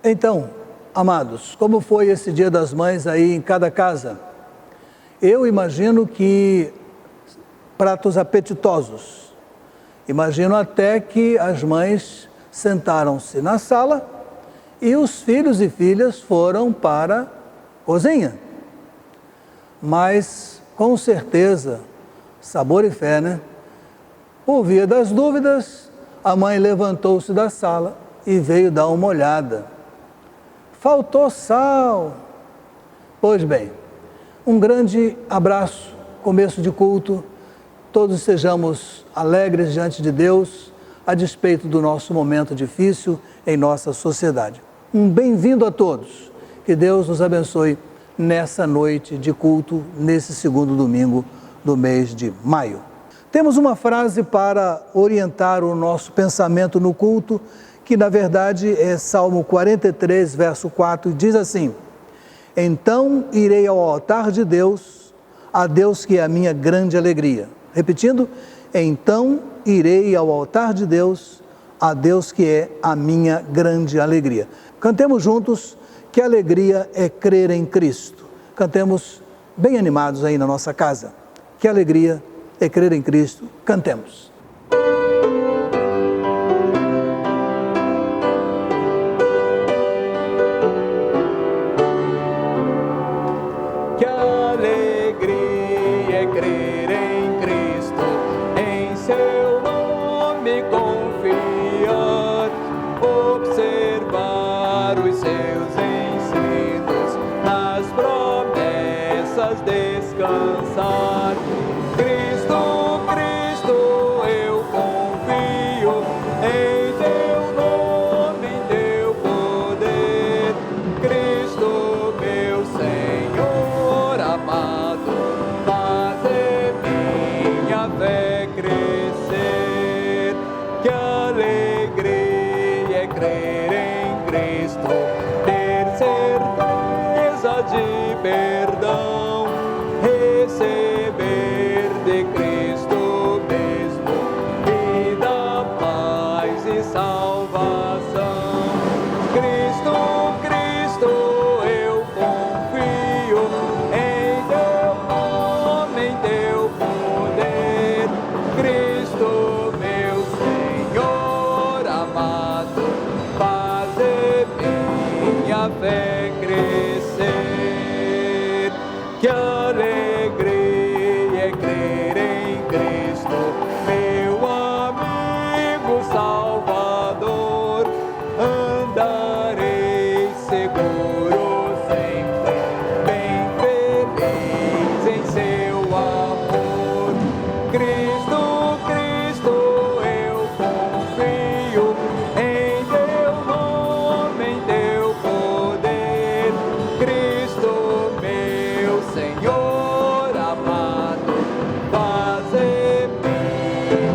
Então, amados, como foi esse Dia das Mães aí em cada casa? Eu imagino que pratos apetitosos. Imagino até que as mães sentaram-se na sala e os filhos e filhas foram para a cozinha. Mas, com certeza, sabor e fé, né? Por via das dúvidas, a mãe levantou-se da sala e veio dar uma olhada. Faltou sal. Pois bem, um grande abraço, começo de culto, todos sejamos alegres diante de Deus, a despeito do nosso momento difícil em nossa sociedade. Um bem-vindo a todos, que Deus nos abençoe nessa noite de culto, nesse segundo domingo do mês de maio. Temos uma frase para orientar o nosso pensamento no culto, que na verdade é Salmo 43, verso 4, e diz assim: então irei ao altar de Deus, a Deus que é a minha grande alegria. Repetindo, então irei ao altar de Deus, a Deus que é a minha grande alegria. Cantemos juntos, que alegria é crer em Cristo. Cantemos bem animados aí na nossa casa. Que alegria é crer em Cristo. Cantemos. Descansar. Cristo, Cristo, eu confio em teu nome, em teu poder. Cristo, meu Senhor amado, faze minha fé crescer. Que alegria é crer em Cristo, ter certeza de perdão, receber de Cristo mesmo vida, paz e salvação. Cristo, Cristo, eu confio em teu nome, em teu poder. Cristo, meu Senhor amado, faze minha fé crescer. Que alegria é crer em Cristo, meu amigo Salvador. Andarei seguro sempre, bem feliz em seu amor. Cristo, Cristo, eu confio em teu nome, em teu poder. Cristo, meu Senhor amado, faze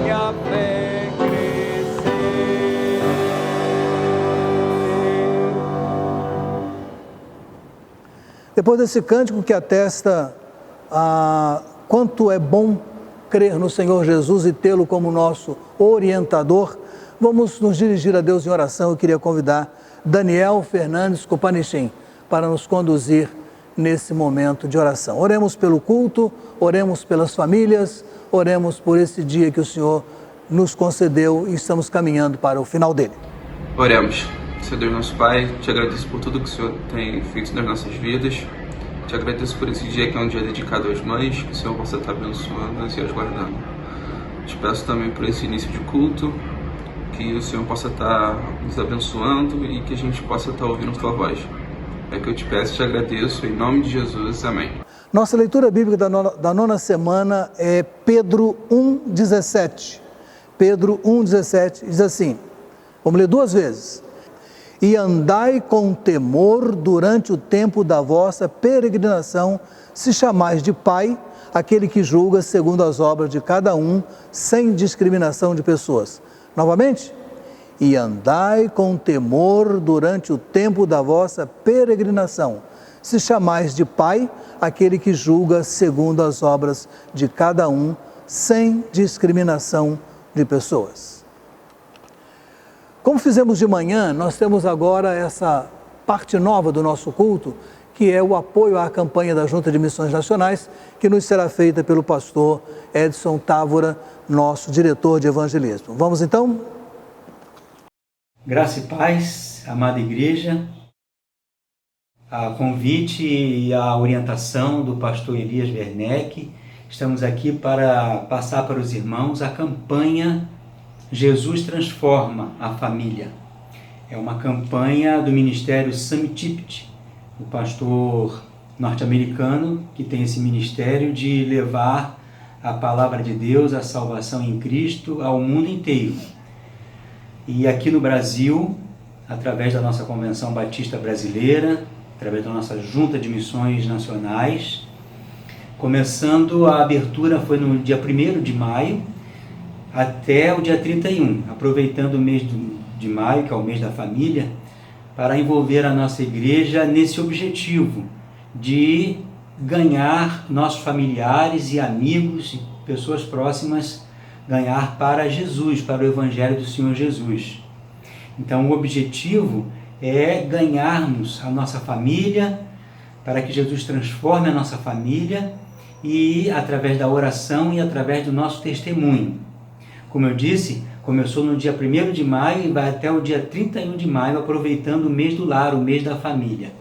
minha fé crescer. Depois desse cântico que atesta quanto é bom crer no Senhor Jesus e tê-lo como nosso orientador, vamos nos dirigir a Deus em oração. Eu queria convidar Daniel Fernandes Copanichim para nos conduzir nesse momento de oração. Oremos pelo culto, oremos pelas famílias, oremos por esse dia que o Senhor nos concedeu e estamos caminhando para o final dele. Oremos. Senhor Deus nosso Pai, te agradeço por tudo que o Senhor tem feito nas nossas vidas. Te agradeço por esse dia que é um dia dedicado às mães, que o Senhor possa estar abençoando-as e as guardando. Te peço também por esse início de culto, que o Senhor possa estar nos abençoando e que a gente possa estar ouvindo tua voz. É que eu te peço e te agradeço, em nome de Jesus, amém. Nossa leitura bíblica da nona semana é Pedro 1,17. Pedro 1,17 diz assim, vamos ler duas vezes. E andai com temor durante o tempo da vossa peregrinação, se chamais de Pai, aquele que julga segundo as obras de cada um, sem discriminação de pessoas. Novamente. E andai com temor durante o tempo da vossa peregrinação, se chamais de Pai, aquele que julga segundo as obras de cada um, sem discriminação de pessoas. Como fizemos de manhã, nós temos agora essa parte nova do nosso culto, que é o apoio à campanha da Junta de Missões Nacionais, que nos será feita pelo pastor Edson Távora, nosso diretor de evangelismo. Vamos então? Graça e paz, amada igreja, a convite e a orientação do pastor Elias Werneck, estamos aqui para passar para os irmãos a campanha Jesus Transforma a Família. É uma campanha do Ministério Sam Tippit, o pastor norte-americano que tem esse ministério de levar a palavra de Deus, a salvação em Cristo ao mundo inteiro. E aqui no Brasil, através da nossa Convenção Batista Brasileira, através da nossa Junta de Missões Nacionais, começando a abertura foi no dia 1º de maio até o dia 31, aproveitando o mês de maio, que é o mês da família, para envolver a nossa igreja nesse objetivo de ganhar nossos familiares e amigos e pessoas próximas, ganhar para Jesus, para o Evangelho do Senhor Jesus. Então o objetivo é ganharmos a nossa família, para que Jesus transforme a nossa família e através da oração e através do nosso testemunho. Como eu disse, começou no dia 1º de maio e vai até o dia 31 de maio, aproveitando o mês do lar, o mês da família.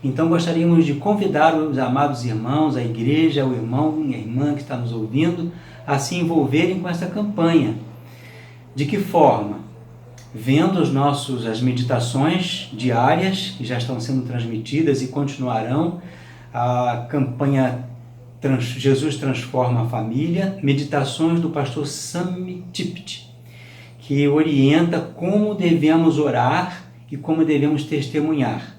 Então gostaríamos de convidar os amados irmãos, a igreja, o irmão e a irmã que está nos ouvindo, a se envolverem com essa campanha. De que forma? Vendo as meditações diárias, que já estão sendo transmitidas e continuarão, a campanha Jesus Transforma a Família, meditações do pastor Sam Tippit, que orienta como devemos orar e como devemos testemunhar.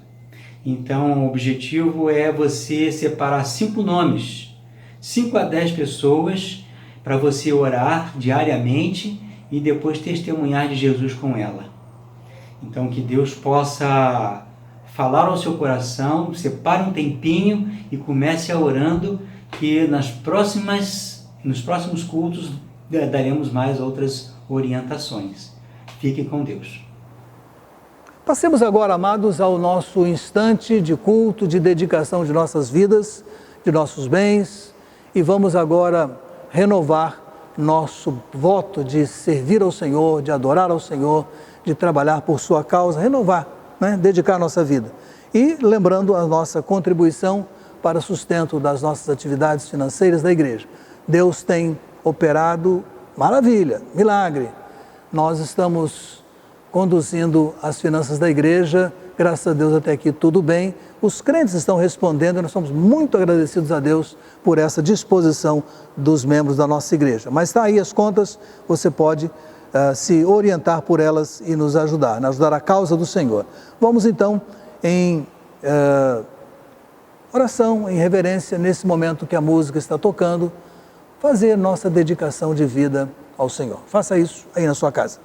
Então, o objetivo é você separar 5 nomes, 5 a 10 pessoas, para você orar diariamente e depois testemunhar de Jesus com ela. Então, que Deus possa falar ao seu coração, separe um tempinho e comece a orando, que nos próximos cultos daremos mais outras orientações. Fiquem com Deus. Passemos agora, amados, ao nosso instante de culto, de dedicação de nossas vidas, de nossos bens, e vamos agora renovar nosso voto de servir ao Senhor, de adorar ao Senhor, de trabalhar por sua causa, renovar, dedicar a nossa vida. E lembrando a nossa contribuição para o sustento das nossas atividades financeiras da igreja. Deus tem operado maravilha, milagre. Nós estamos conduzindo as finanças da igreja, graças a Deus até aqui tudo bem. Os crentes estão respondendo e nós somos muito agradecidos a Deus por essa disposição dos membros da nossa igreja. Mas está aí as contas, você pode se orientar por elas e nos ajudar a causa do Senhor. Vamos então em oração, em reverência, nesse momento que a música está tocando, fazer nossa dedicação de vida ao Senhor. Faça isso aí na sua casa.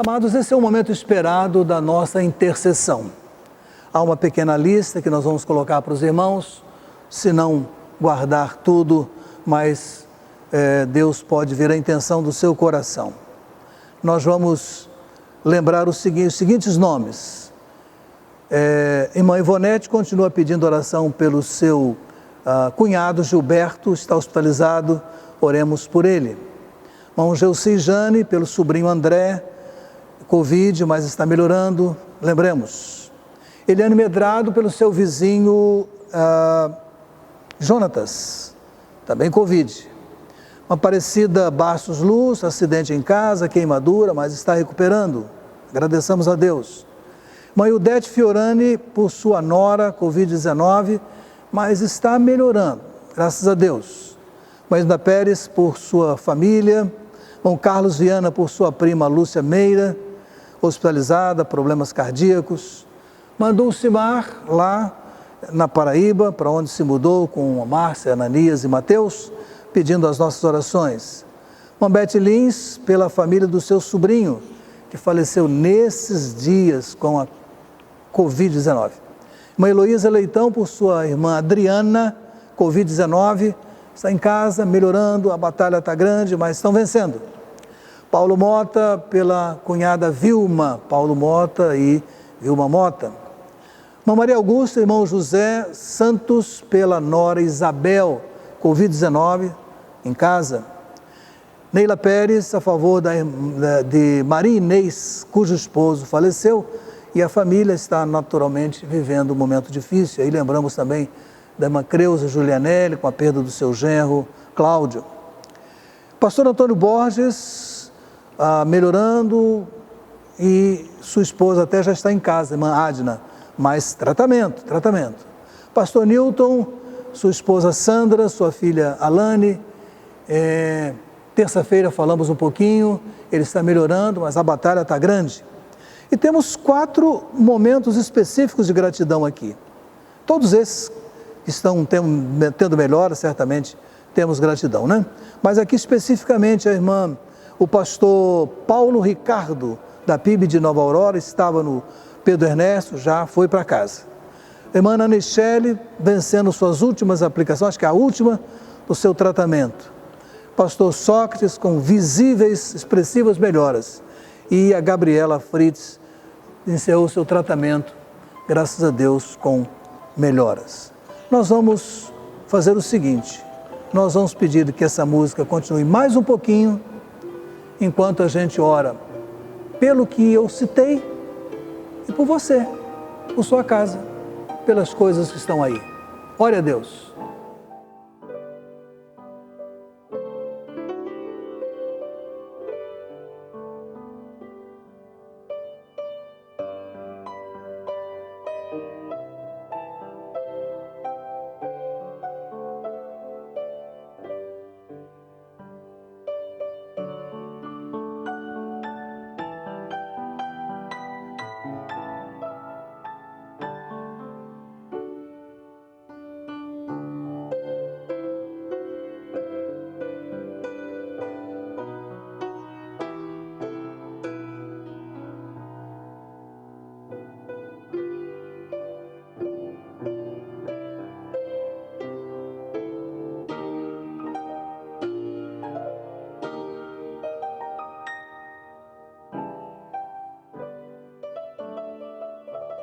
Amados, esse é o momento esperado da nossa intercessão. Há uma pequena lista que nós vamos colocar para os irmãos, se não guardar tudo, mas Deus pode ver a intenção do seu coração. Nós vamos lembrar os seguintes nomes. Irmã Ivonete continua pedindo oração pelo seu cunhado Gilberto, está hospitalizado, oremos por ele. Irmão Gelci Jane, pelo sobrinho André, Covid, mas está melhorando, lembremos. Eliane Medrado, pelo seu vizinho Jonatas, também Covid. Aparecida Bastos Luz, acidente em casa, queimadura, mas está recuperando, agradeçamos a Deus. Mãe Udete Fiorani, por sua nora, Covid-19, mas está melhorando, graças a Deus. Mãe Hilda Pérez, por sua família. Irmão Carlos Viana, por sua prima Lúcia Meira, hospitalizada, problemas cardíacos. Irmã Dulcimar, lá na Paraíba, para onde se mudou com a Márcia, Ananias e Mateus, pedindo as nossas orações. Irmã Beth Lins, pela família do seu sobrinho, que faleceu nesses dias com a Covid-19. Irmã Heloísa Leitão, por sua irmã Adriana, Covid-19, está em casa, melhorando, a batalha está grande, mas estão vencendo. Paulo Mota, pela cunhada Vilma, Paulo Mota e Vilma Mota. Irmã Maria Augusta, irmão José Santos, pela nora Isabel, Covid-19, em casa. Neila Pérez, a favor de Maria Inês, cujo esposo faleceu, e a família está naturalmente vivendo um momento difícil. Aí lembramos também da irmã Creuza Julianelli, com a perda do seu genro, Cláudio. Pastor Antônio Borges, melhorando, e sua esposa até já está em casa, irmã Adna, mas tratamento. Pastor Newton, sua esposa Sandra, sua filha Alane, terça-feira falamos um pouquinho, ele está melhorando, mas a batalha está grande. E temos 4 momentos específicos de gratidão aqui. Todos esses que estão tendo melhora, certamente temos gratidão, né? Mas aqui especificamente o pastor Paulo Ricardo, da PIB de Nova Aurora, estava no Pedro Ernesto, já foi para casa. A irmã Ana Michele, vencendo suas últimas aplicações, acho que a última do seu tratamento. Pastor Sócrates, com visíveis, expressivas melhoras. E a Gabriela Fritz encerrou seu tratamento, graças a Deus, com melhoras. Nós vamos fazer o seguinte, nós vamos pedir que essa música continue mais um pouquinho, enquanto a gente ora pelo que eu citei e por você, por sua casa, pelas coisas que estão aí. Ore a Deus.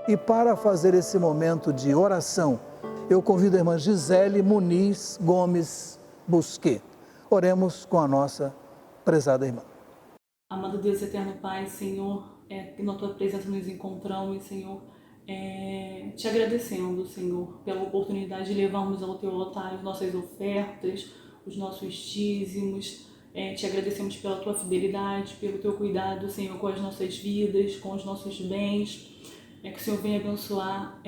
E para fazer esse momento de oração, eu convido a irmã Gisele Muniz Gomes Busquet. Oremos com a nossa prezada irmã. Amado Deus, eterno Pai, Senhor, que na Tua presença nos encontramos, Senhor, te agradecendo, Senhor, pela oportunidade de levarmos ao Teu altar as nossas ofertas, os nossos dízimos. Te agradecemos pela Tua fidelidade, pelo Teu cuidado, Senhor, com as nossas vidas, com os nossos bens. Que o Senhor venha abençoar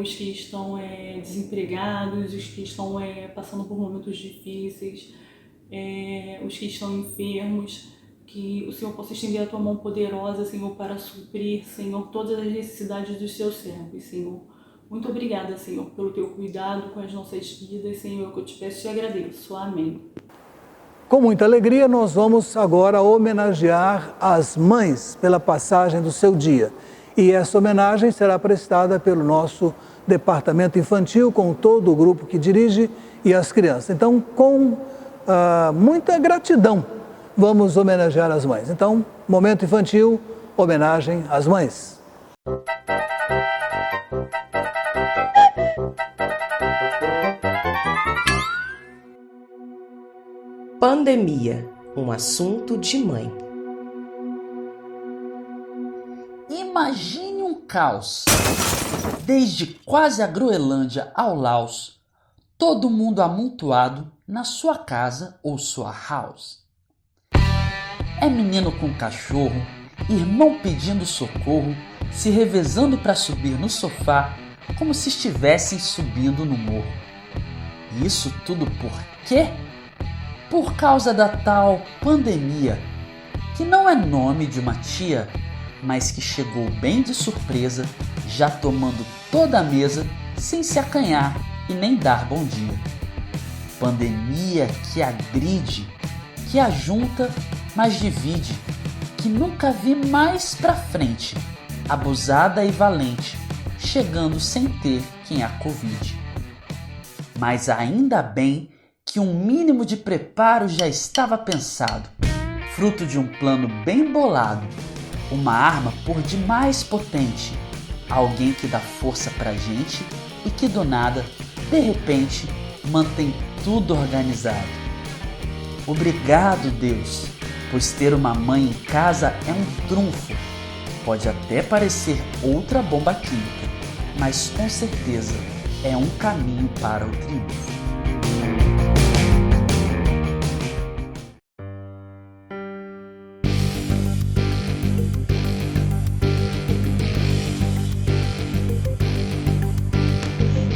os que estão desempregados, os que estão passando por momentos difíceis, os que estão enfermos, que o Senhor possa estender a Tua mão poderosa, Senhor, para suprir, Senhor, todas as necessidades dos Seus servos, Senhor. Muito obrigada, Senhor, pelo Teu cuidado com as nossas vidas, Senhor, que eu te peço e te agradeço. Amém. Com muita alegria, nós vamos agora homenagear as mães pela passagem do seu dia. E essa homenagem será prestada pelo nosso departamento infantil, com todo o grupo que dirige e as crianças. Então, com muita gratidão, vamos homenagear as mães. Então, momento infantil, homenagem às mães. Pandemia, um assunto de mãe. Imagine um caos. Desde quase a Groenlândia ao Laos, todo mundo amontoado na sua casa ou sua house. É menino com cachorro, irmão pedindo socorro, se revezando para subir no sofá, como se estivessem subindo no morro. Isso tudo por quê? Por causa da tal pandemia, que não é nome de uma tia, mas que chegou bem de surpresa, já tomando toda a mesa, sem se acanhar e nem dar bom dia. Pandemia que agride, que ajunta, mas divide, que nunca vi mais pra frente, abusada e valente, chegando sem ter quem a Covid. Mas ainda bem que um mínimo de preparo já estava pensado, fruto de um plano bem bolado, uma arma por demais potente, alguém que dá força pra gente e que do nada, de repente, mantém tudo organizado. Obrigado, Deus, pois ter uma mãe em casa é um trunfo. Pode até parecer outra bomba química, mas com certeza é um caminho para o triunfo.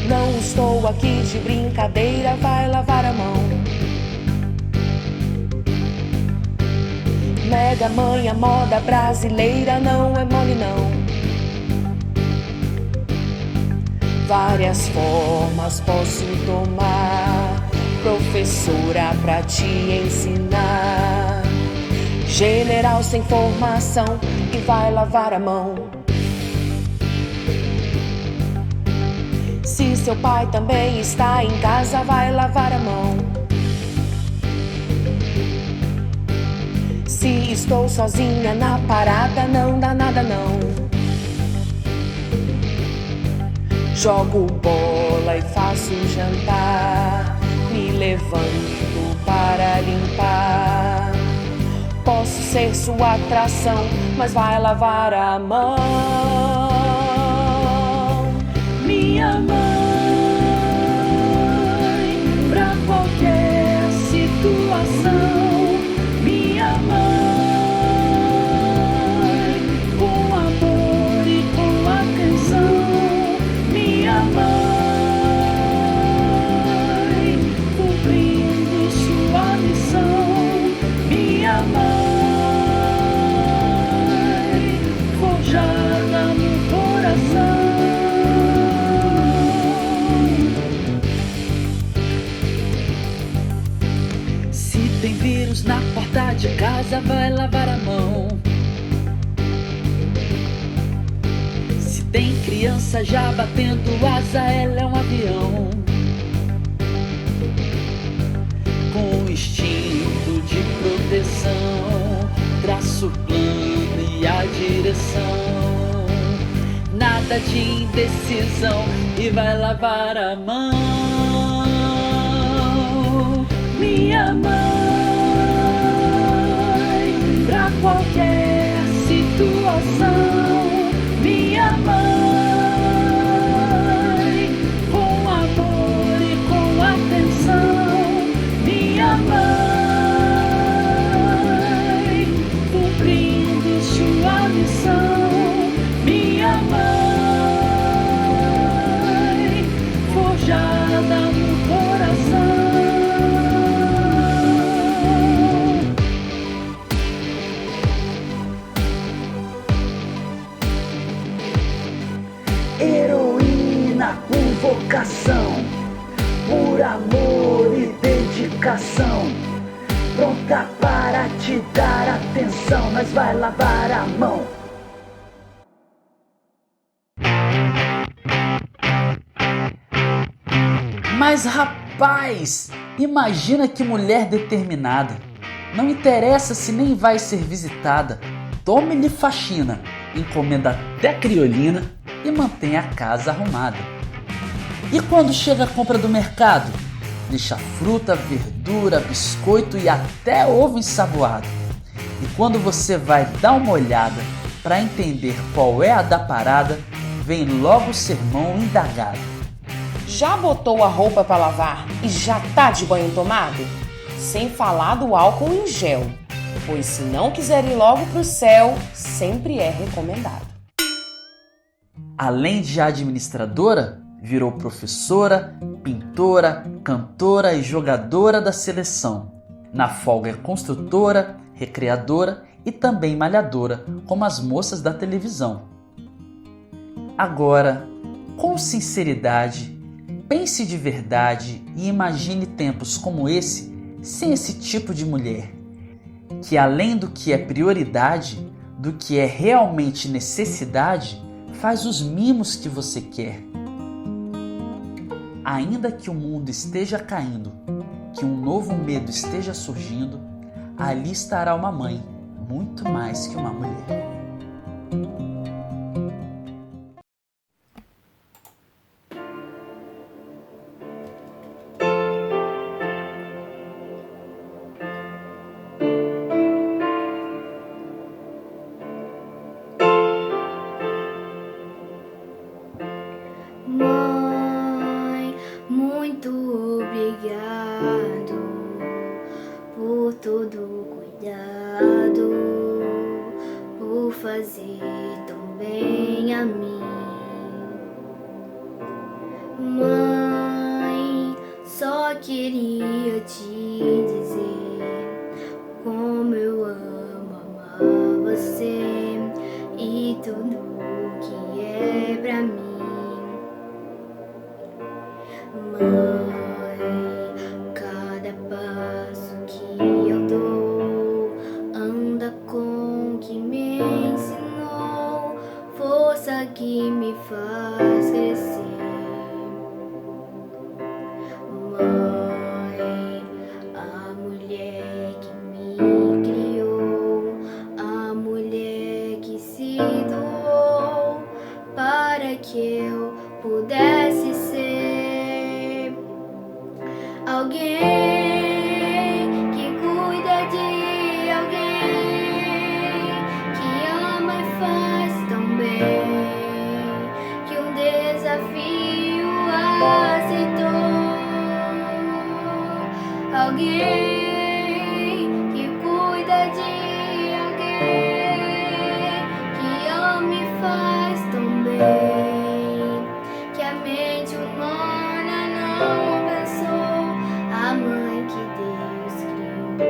Não estou aqui de brincadeira, vai lavar a mão. Mega mãe, a moda brasileira não é mole não. Várias formas posso tomar, professora pra te ensinar. General sem formação e vai lavar a mão. Se seu pai também está em casa, vai lavar a mão. Se estou sozinha na parada, não dá nada não. Jogo bola e faço jantar, me levanto para limpar. Posso ser sua atração, mas vai lavar a mão. Minha mãe, pra qualquer situação. Minha mãe, com amor e com atenção. Minha mãe, cumprindo sua missão. Minha mãe, forjada no coração. Tem vírus na porta de casa, vai lavar a mão. Se tem criança já batendo asa, ela é um avião. Com instinto de proteção, traço o plano e a direção. Nada de indecisão e vai lavar a mão. Minha mãe, pra qualquer situação. Minha mãe, com amor e com atenção. Minha mãe, cumprindo sua missão. Minha mãe, forjada no coração. Heroína com vocação, por amor e dedicação, dá para te dar atenção, mas vai lavar a mão. Mas rapaz, imagina que mulher determinada. Não interessa se nem vai ser visitada. Tome-lhe faxina, encomenda até criolina e mantém a casa arrumada. E quando chega a compra do mercado? Deixa fruta, verdura, biscoito e até ovo ensaboado. E quando você vai dar uma olhada para entender qual é a da parada, vem logo o sermão indagado. Já botou a roupa para lavar e já tá de banho tomado? Sem falar do álcool em gel, pois se não quiser ir logo pro céu, sempre é recomendado. Além de administradora, virou professora, pintora, cantora e jogadora da seleção. Na folga é construtora, recreadora e também malhadora, como as moças da televisão. Agora, com sinceridade, pense de verdade e imagine tempos como esse sem esse tipo de mulher, que além do que é prioridade, do que é realmente necessidade, faz os mimos que você quer. Ainda que o mundo esteja caindo, que um novo medo esteja surgindo, ali estará uma mãe, muito mais que uma mulher. Mãe, muito obrigado por todo cuidado, por fazer tão bem a mim. Mãe, só queria te dizer como eu amo amar você e tudo que é pra mim. Mãe, cada passo que eu dou anda com o que me ensinou, força que me faz crescer. Mãe, a mulher que me criou, a mulher que se doou para que eu pudesse ser alguém que cuida de alguém, que ama e faz tão bem, que um desafio aceitou. Alguém que cuida de alguém, que ama e faz tão bem, que a mente humana não pensou, a mãe que Deus criou.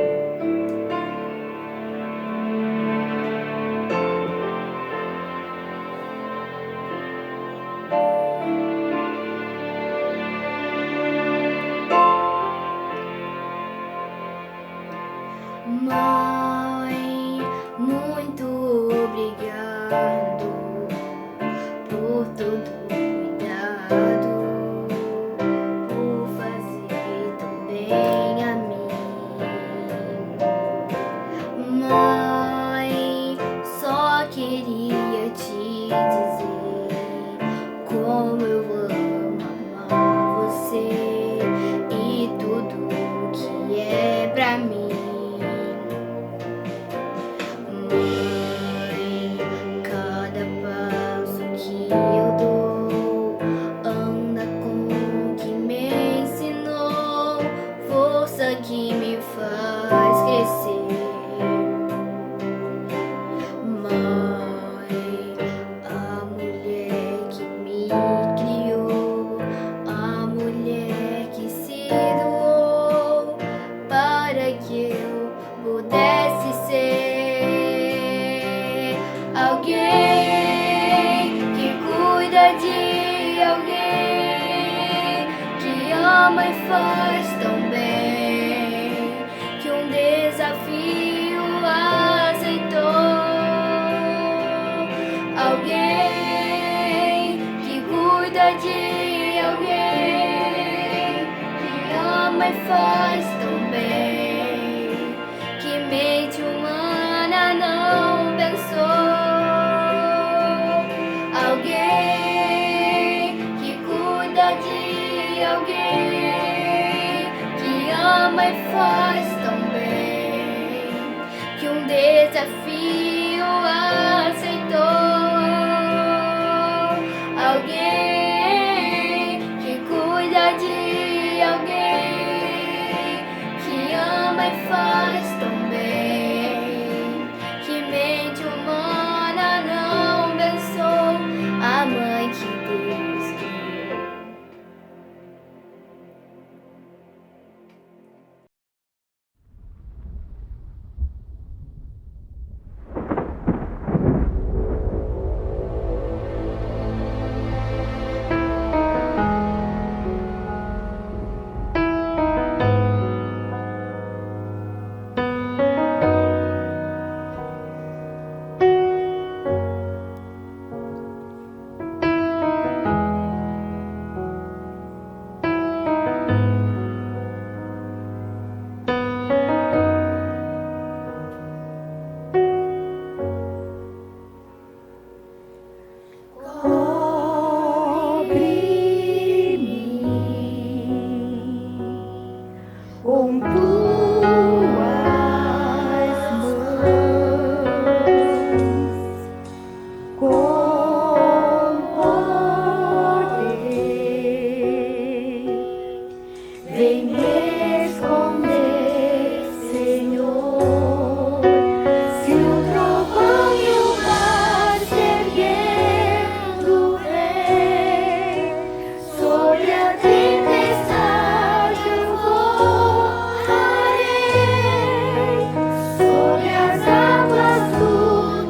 Mãe, muito obrigado por todo cuidado, por fazer tão bem a mim. Mãe, só queria te dizer como eu amo amar você e tudo que é pra mim. Mãe, cada passo que eu dou anda com o que me ensinou, força que me faz crescer. Mãe, a mulher que me criou, a mulher que se doou para que eu pudesse ser alguém que cuida de alguém, que ama e faz tão bem, que um desafio de alguém que ama e faz tão bem, que mente humana não pensou. Alguém que cuida de alguém que ama e faz tão bem, que um desafio aceitou. Alguém que cuida de alguém que ama e faz tão bem, que mente humana não pensou. A mãe que Deus criou. Com tuas mãos, com poder, vem me esconder, Senhor. Se o trovão e o mar se erguendo vem, sobre a tempestade eu voarei, sobre as águas tu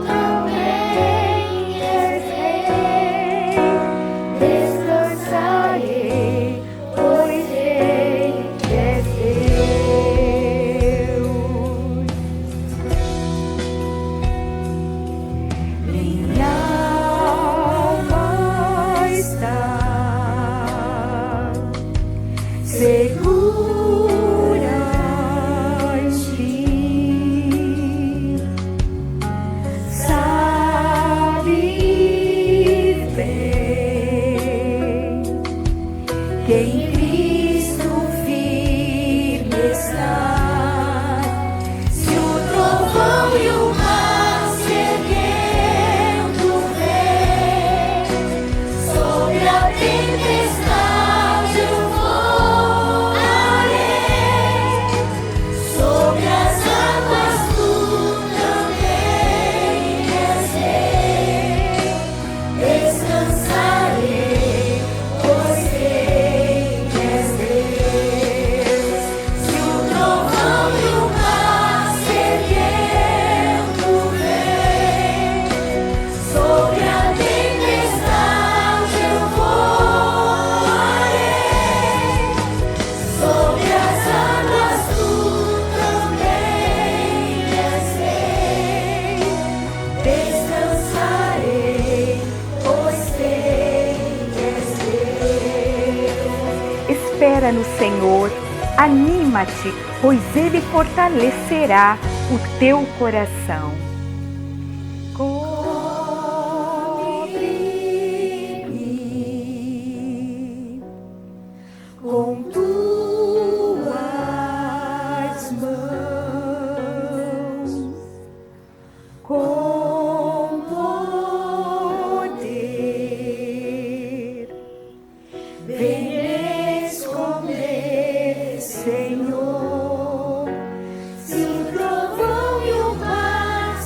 também és rei. Descansarei, pois sei que és Deus. Minha alma está segura em ti, sabes bem que em Cristo firme está. Se o trovão e o mar se erguendo vem, sobre a tempestade eu voarei, sobre as águas tu também és rei. Descansarei, pois sei que és Deus. Se o trovão e o mar se erguendo vem, sobre a tempestade eu voarei, sobre as águas tu também és rei. Descansarei, pois sei que és Deus. Espera no Senhor, anima-te, pois Ele fortalecerá o teu coração. Cobre-me com tuas mãos, com poder, vem me esconder, Senhor. Se o trovão e o mar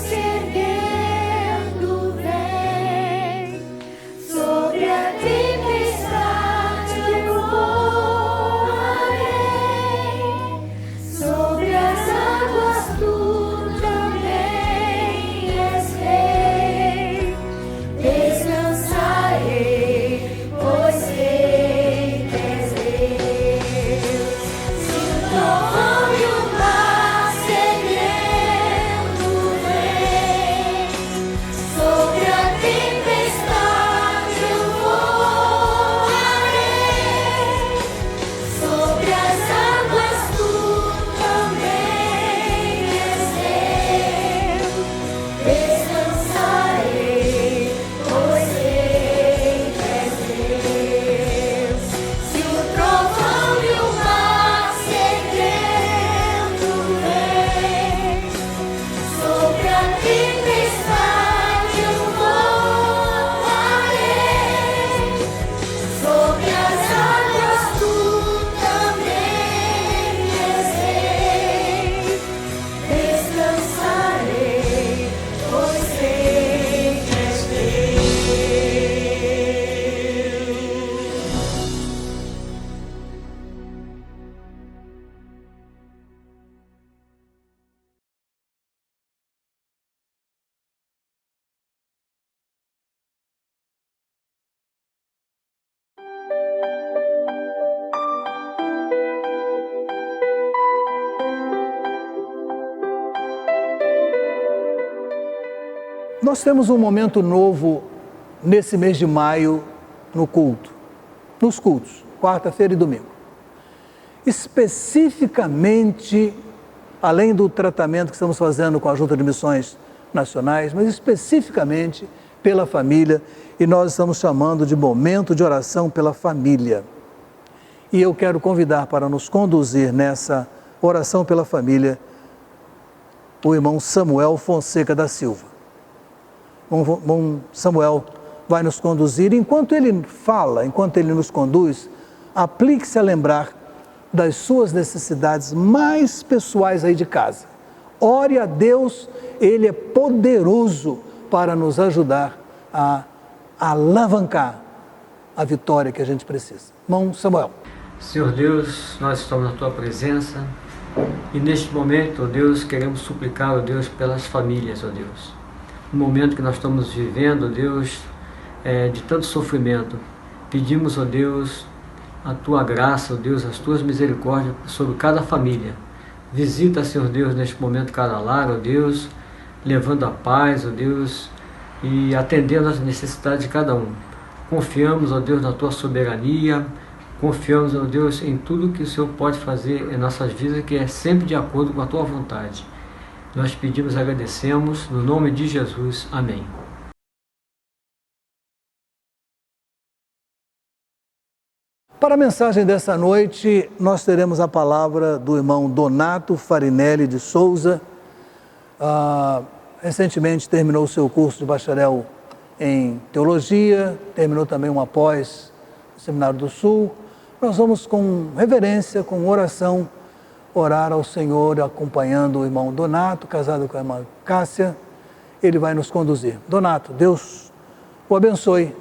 Nós temos um momento novo nesse mês de maio nos cultos, quarta-feira e domingo. Especificamente, além do tratamento que estamos fazendo com a Junta de Missões Nacionais, mas especificamente pela família, e nós estamos chamando de momento de oração pela família. E eu quero convidar para nos conduzir nessa oração pela família o irmão Samuel Fonseca da Silva. O irmão Samuel vai nos conduzir. Enquanto ele fala, enquanto ele nos conduz, aplique-se a lembrar das suas necessidades mais pessoais aí de casa. Ore a Deus, Ele é poderoso para nos ajudar a alavancar a vitória que a gente precisa. Irmão Samuel. Senhor Deus, nós estamos na Tua presença e neste momento, ó Deus, queremos suplicar, ó Deus, pelas famílias, ó Deus. No momento que nós estamos vivendo, ó Deus, de tanto sofrimento, pedimos, ó Deus, a Tua graça, ó Deus, as Tuas misericórdias sobre cada família. Visita, Senhor Deus, neste momento cada lar, ó Deus, levando a paz, ó Deus, e atendendo às necessidades de cada um. Confiamos, ó Deus, na Tua soberania, confiamos, ó Deus, em tudo que o Senhor pode fazer em nossas vidas, que é sempre de acordo com a Tua vontade. Nós pedimos e agradecemos, no nome de Jesus. Amém. Para a mensagem dessa noite, nós teremos a palavra do irmão Donato Farinelli de Souza. Recentemente terminou o seu curso de bacharel em Teologia, terminou também uma pós no Seminário do Sul. Nós vamos com reverência, com oração, orar ao Senhor, acompanhando o irmão Donato, casado com a irmã Cássia. Ele vai nos conduzir. Donato, Deus o abençoe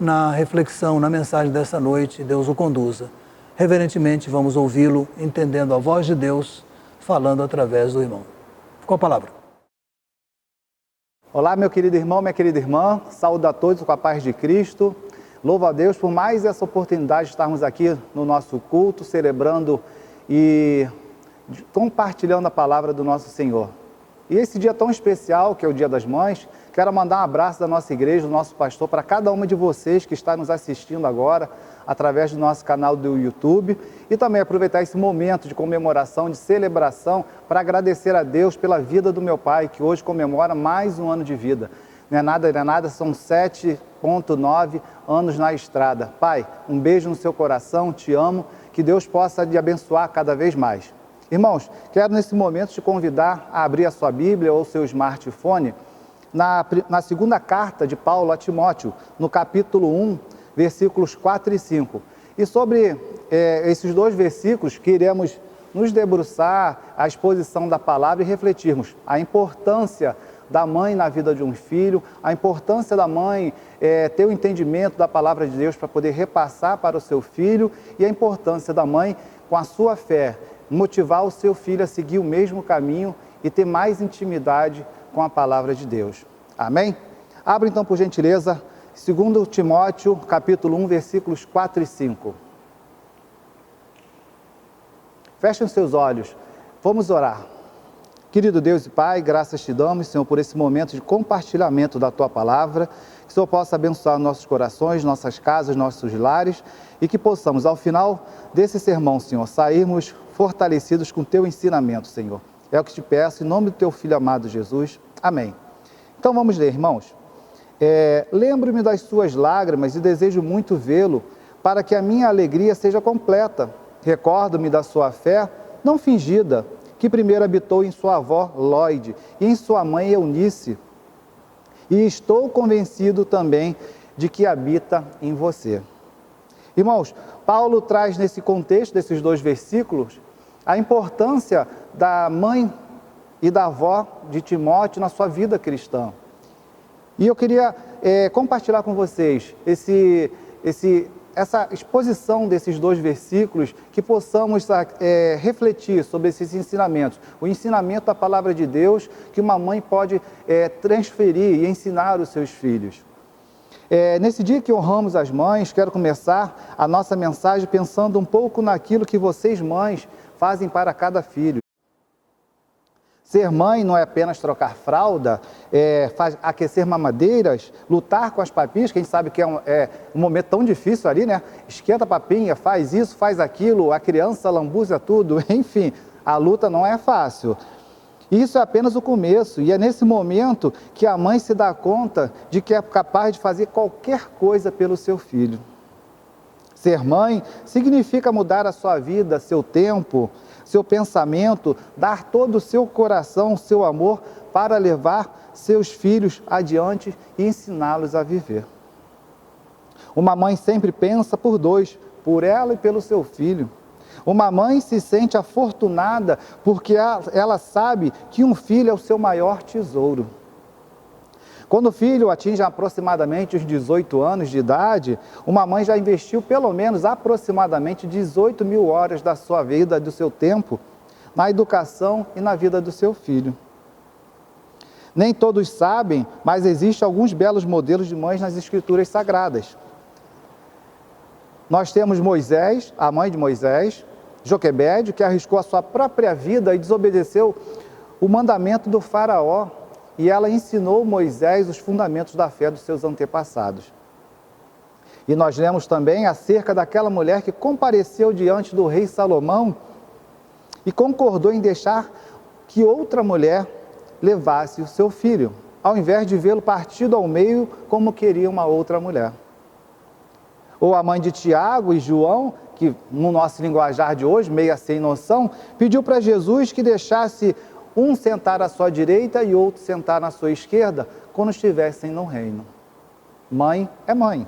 na reflexão, na mensagem dessa noite, Deus o conduza. Reverentemente vamos ouvi-lo, entendendo a voz de Deus, falando através do irmão. Com a palavra. Olá, meu querido irmão, minha querida irmã, saúdo a todos com a paz de Cristo. Louvo a Deus por mais essa oportunidade de estarmos aqui no nosso culto, celebrando e compartilhando a palavra do nosso Senhor. E esse dia tão especial, que é o Dia das Mães, quero mandar um abraço da nossa igreja, do nosso pastor, para cada uma de vocês que está nos assistindo agora, através do nosso canal do YouTube, e também aproveitar esse momento de comemoração, de celebração, para agradecer a Deus pela vida do meu pai, que hoje comemora mais um ano de vida. Não é nada, são 7,9 anos na estrada. Pai, um beijo no seu coração, te amo, que Deus possa te abençoar cada vez mais. Irmãos, quero nesse momento te convidar a abrir a sua Bíblia ou seu smartphone na segunda carta de Paulo a Timóteo, no capítulo 1, versículos 4 e 5. E sobre esses dois versículos que iremos nos debruçar a exposição da palavra e refletirmos a importância da mãe na vida de um filho, a importância da mãe ter o entendimento da palavra de Deus para poder repassar para o seu filho, e a importância da mãe, com a sua fé, motivar o seu filho a seguir o mesmo caminho e ter mais intimidade com a palavra de Deus. Amém? Abra então, por gentileza, 2 Timóteo, capítulo 1, versículos 4 e 5. Fechem os seus olhos, vamos orar. Querido Deus e Pai, graças te damos, Senhor, por esse momento de compartilhamento da Tua palavra, que o Senhor possa abençoar nossos corações, nossas casas, nossos lares, e que possamos, ao final desse sermão, Senhor, sairmos fortalecidos com o Teu ensinamento, Senhor. É o que te peço, em nome do Teu Filho amado Jesus. Amém. Então vamos ler, irmãos. Lembro-me das suas lágrimas e desejo muito vê-lo, para que a minha alegria seja completa. Recordo-me da sua fé, não fingida, que primeiro habitou em sua avó Lóide e em sua mãe Eunice. E estou convencido também de que habita em você. Irmãos, Paulo traz nesse contexto desses dois versículos a importância da mãe e da avó de Timóteo na sua vida cristã. E eu queria compartilhar com vocês essa exposição desses dois versículos, que possamos refletir sobre esses ensinamentos. O ensinamento da palavra de Deus que uma mãe pode transferir e ensinar os seus filhos. Nesse dia que honramos as mães, quero começar a nossa mensagem pensando um pouco naquilo que vocês, mães, fazem para cada filho. Ser mãe não é apenas trocar fralda, aquecer mamadeiras, lutar com as papinhas, que a gente sabe que é um momento tão difícil ali, né? Esquenta a papinha, faz isso, faz aquilo, a criança lambuza tudo, enfim, a luta não é fácil. Isso é apenas o começo, e é nesse momento que a mãe se dá conta de que é capaz de fazer qualquer coisa pelo seu filho. Ser mãe significa mudar a sua vida, seu tempo, seu pensamento, dar todo o seu coração, seu amor, para levar seus filhos adiante e ensiná-los a viver. Uma mãe sempre pensa por dois, por ela e pelo seu filho. Uma mãe se sente afortunada porque ela sabe que um filho é o seu maior tesouro. Quando o filho atinge aproximadamente os 18 anos de idade, uma mãe já investiu pelo menos aproximadamente 18 mil horas da sua vida, do seu tempo, na educação e na vida do seu filho. Nem todos sabem, mas existem alguns belos modelos de mães nas Escrituras Sagradas. Nós temos Moisés, a mãe de Moisés, Joquebede, que arriscou a sua própria vida e desobedeceu o mandamento do faraó, e ela ensinou Moisés os fundamentos da fé dos seus antepassados. E nós lemos também acerca daquela mulher que compareceu diante do rei Salomão e concordou em deixar que outra mulher levasse o seu filho, ao invés de vê-lo partido ao meio como queria uma outra mulher. Ou a mãe de Tiago e João, que no nosso linguajar de hoje, meia sem noção, pediu para Jesus que deixasse um sentar à sua direita e outro sentar na sua esquerda, quando estivessem no reino. Mãe é mãe.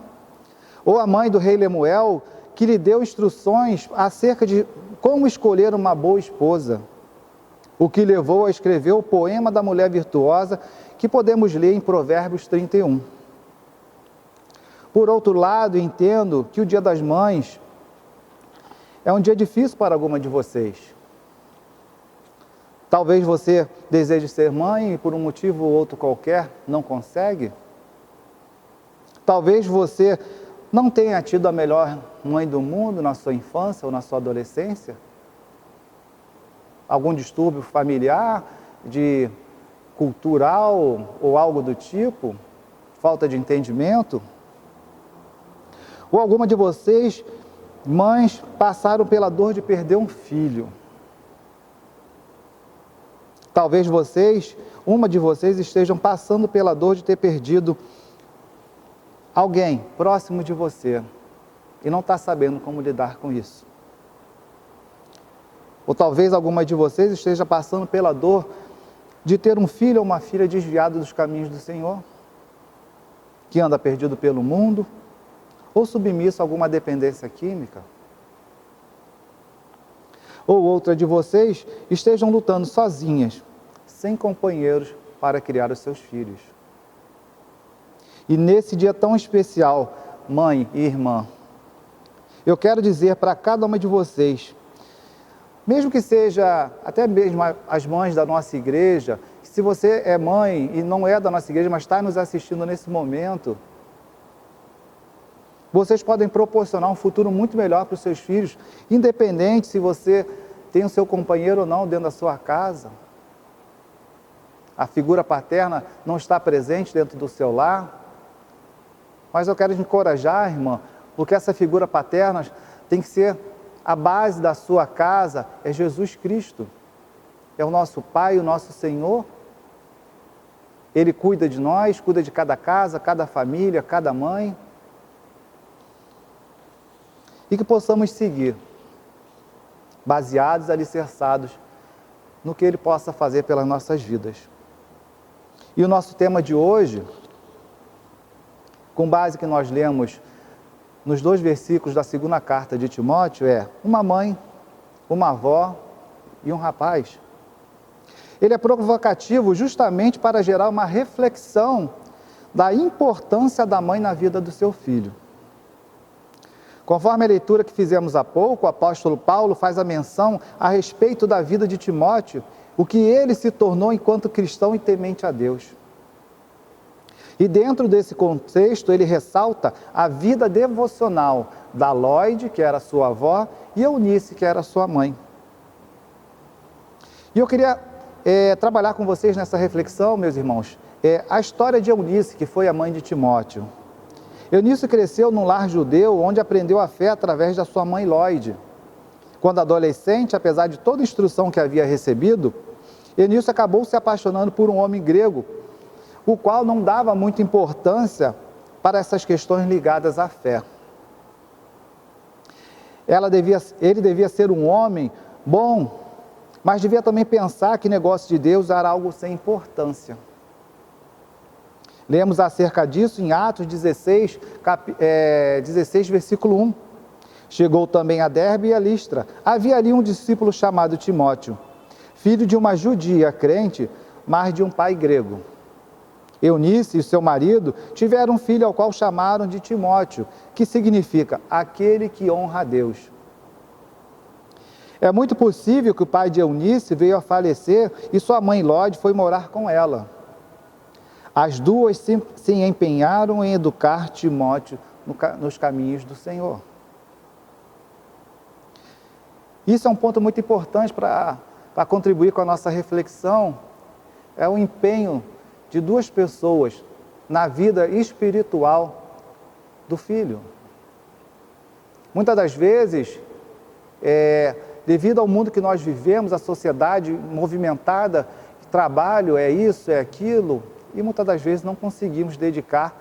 Ou a mãe do rei Lemuel, que lhe deu instruções acerca de como escolher uma boa esposa, o que levou a escrever o poema da mulher virtuosa, que podemos ler em Provérbios 31. Por outro lado, entendo que o Dia das Mães é um dia difícil para alguma de vocês. Talvez você deseje ser mãe e por um motivo ou outro qualquer não consegue. Talvez você não tenha tido a melhor mãe do mundo na sua infância ou na sua adolescência. Algum distúrbio familiar, cultural ou algo do tipo, falta de entendimento. Ou alguma de vocês, mães, passaram pela dor de perder um filho. Talvez uma de vocês estejam passando pela dor de ter perdido alguém próximo de você e não está sabendo como lidar com isso. Ou talvez alguma de vocês esteja passando pela dor de ter um filho ou uma filha desviado dos caminhos do Senhor, que anda perdido pelo mundo ou submisso a alguma dependência química. Ou outra de vocês estejam lutando sozinhas, sem companheiros para criar os seus filhos. E nesse dia tão especial, mãe e irmã, eu quero dizer para cada uma de vocês, mesmo que seja até mesmo as mães da nossa igreja, que se você é mãe e não é da nossa igreja, mas está nos assistindo nesse momento, vocês podem proporcionar um futuro muito melhor para os seus filhos, independente se você tem o seu companheiro ou não dentro da sua casa. A figura paterna não está presente dentro do seu lar. Mas eu quero te encorajar, irmã, porque essa figura paterna tem que ser a base da sua casa, é Jesus Cristo. É o nosso Pai, o nosso Senhor. Ele cuida de nós, cuida de cada casa, cada família, cada mãe. E que possamos seguir, baseados, alicerçados no que Ele possa fazer pelas nossas vidas. E o nosso tema de hoje, com base que nós lemos nos 2 versículos da 2ª carta de Timóteo, é uma mãe, uma avó e um rapaz. Ele é provocativo justamente para gerar uma reflexão da importância da mãe na vida do seu filho. Conforme a leitura que fizemos há pouco, o apóstolo Paulo faz a menção a respeito da vida de Timóteo, o que ele se tornou enquanto cristão e temente a Deus. E dentro desse contexto, ele ressalta a vida devocional da Lloyd, que era sua avó, e Eunice, que era sua mãe. E eu queria trabalhar com vocês nessa reflexão, meus irmãos, a história de Eunice, que foi a mãe de Timóteo. Eunice cresceu num lar judeu, onde aprendeu a fé através da sua mãe Lóide. Quando adolescente, apesar de toda a instrução que havia recebido, Eunice acabou se apaixonando por um homem grego, o qual não dava muita importância para essas questões ligadas à fé. Ele devia ser um homem bom, mas devia também pensar que negócio de Deus era algo sem importância. Lemos acerca disso em Atos 16, 16, versículo 1. Chegou também a Derbe e a Listra. Havia ali um discípulo chamado Timóteo, filho de uma judia crente, mas de um pai grego. Eunice e seu marido tiveram um filho ao qual chamaram de Timóteo, que significa aquele que honra a Deus. É muito possível que o pai de Eunice veio a falecer e sua mãe Lóide foi morar com ela. As duas se empenharam em educar Timóteo nos caminhos do Senhor. Isso é um ponto muito importante para contribuir com a nossa reflexão. É o empenho de duas pessoas na vida espiritual do filho. Muitas das vezes, devido ao mundo que nós vivemos, a sociedade movimentada, trabalho é isso, é aquilo, e muitas das vezes não conseguimos dedicar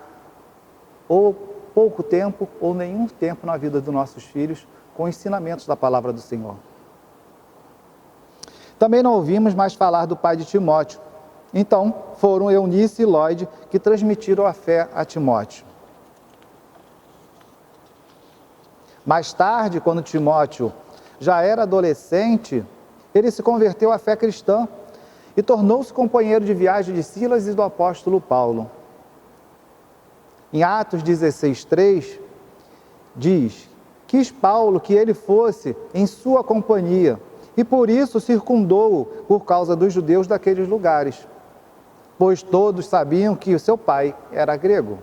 ou pouco tempo ou nenhum tempo na vida dos nossos filhos com ensinamentos da palavra do Senhor. Também não ouvimos mais falar do pai de Timóteo. Então, foram Eunice e Lóide que transmitiram a fé a Timóteo. Mais tarde, quando Timóteo já era adolescente, ele se converteu à fé cristã e tornou-se companheiro de viagem de Silas e do apóstolo Paulo. Em Atos 16:3, diz: quis Paulo que ele fosse em sua companhia, e por isso circundou-o por causa dos judeus daqueles lugares, pois todos sabiam que o seu pai era grego.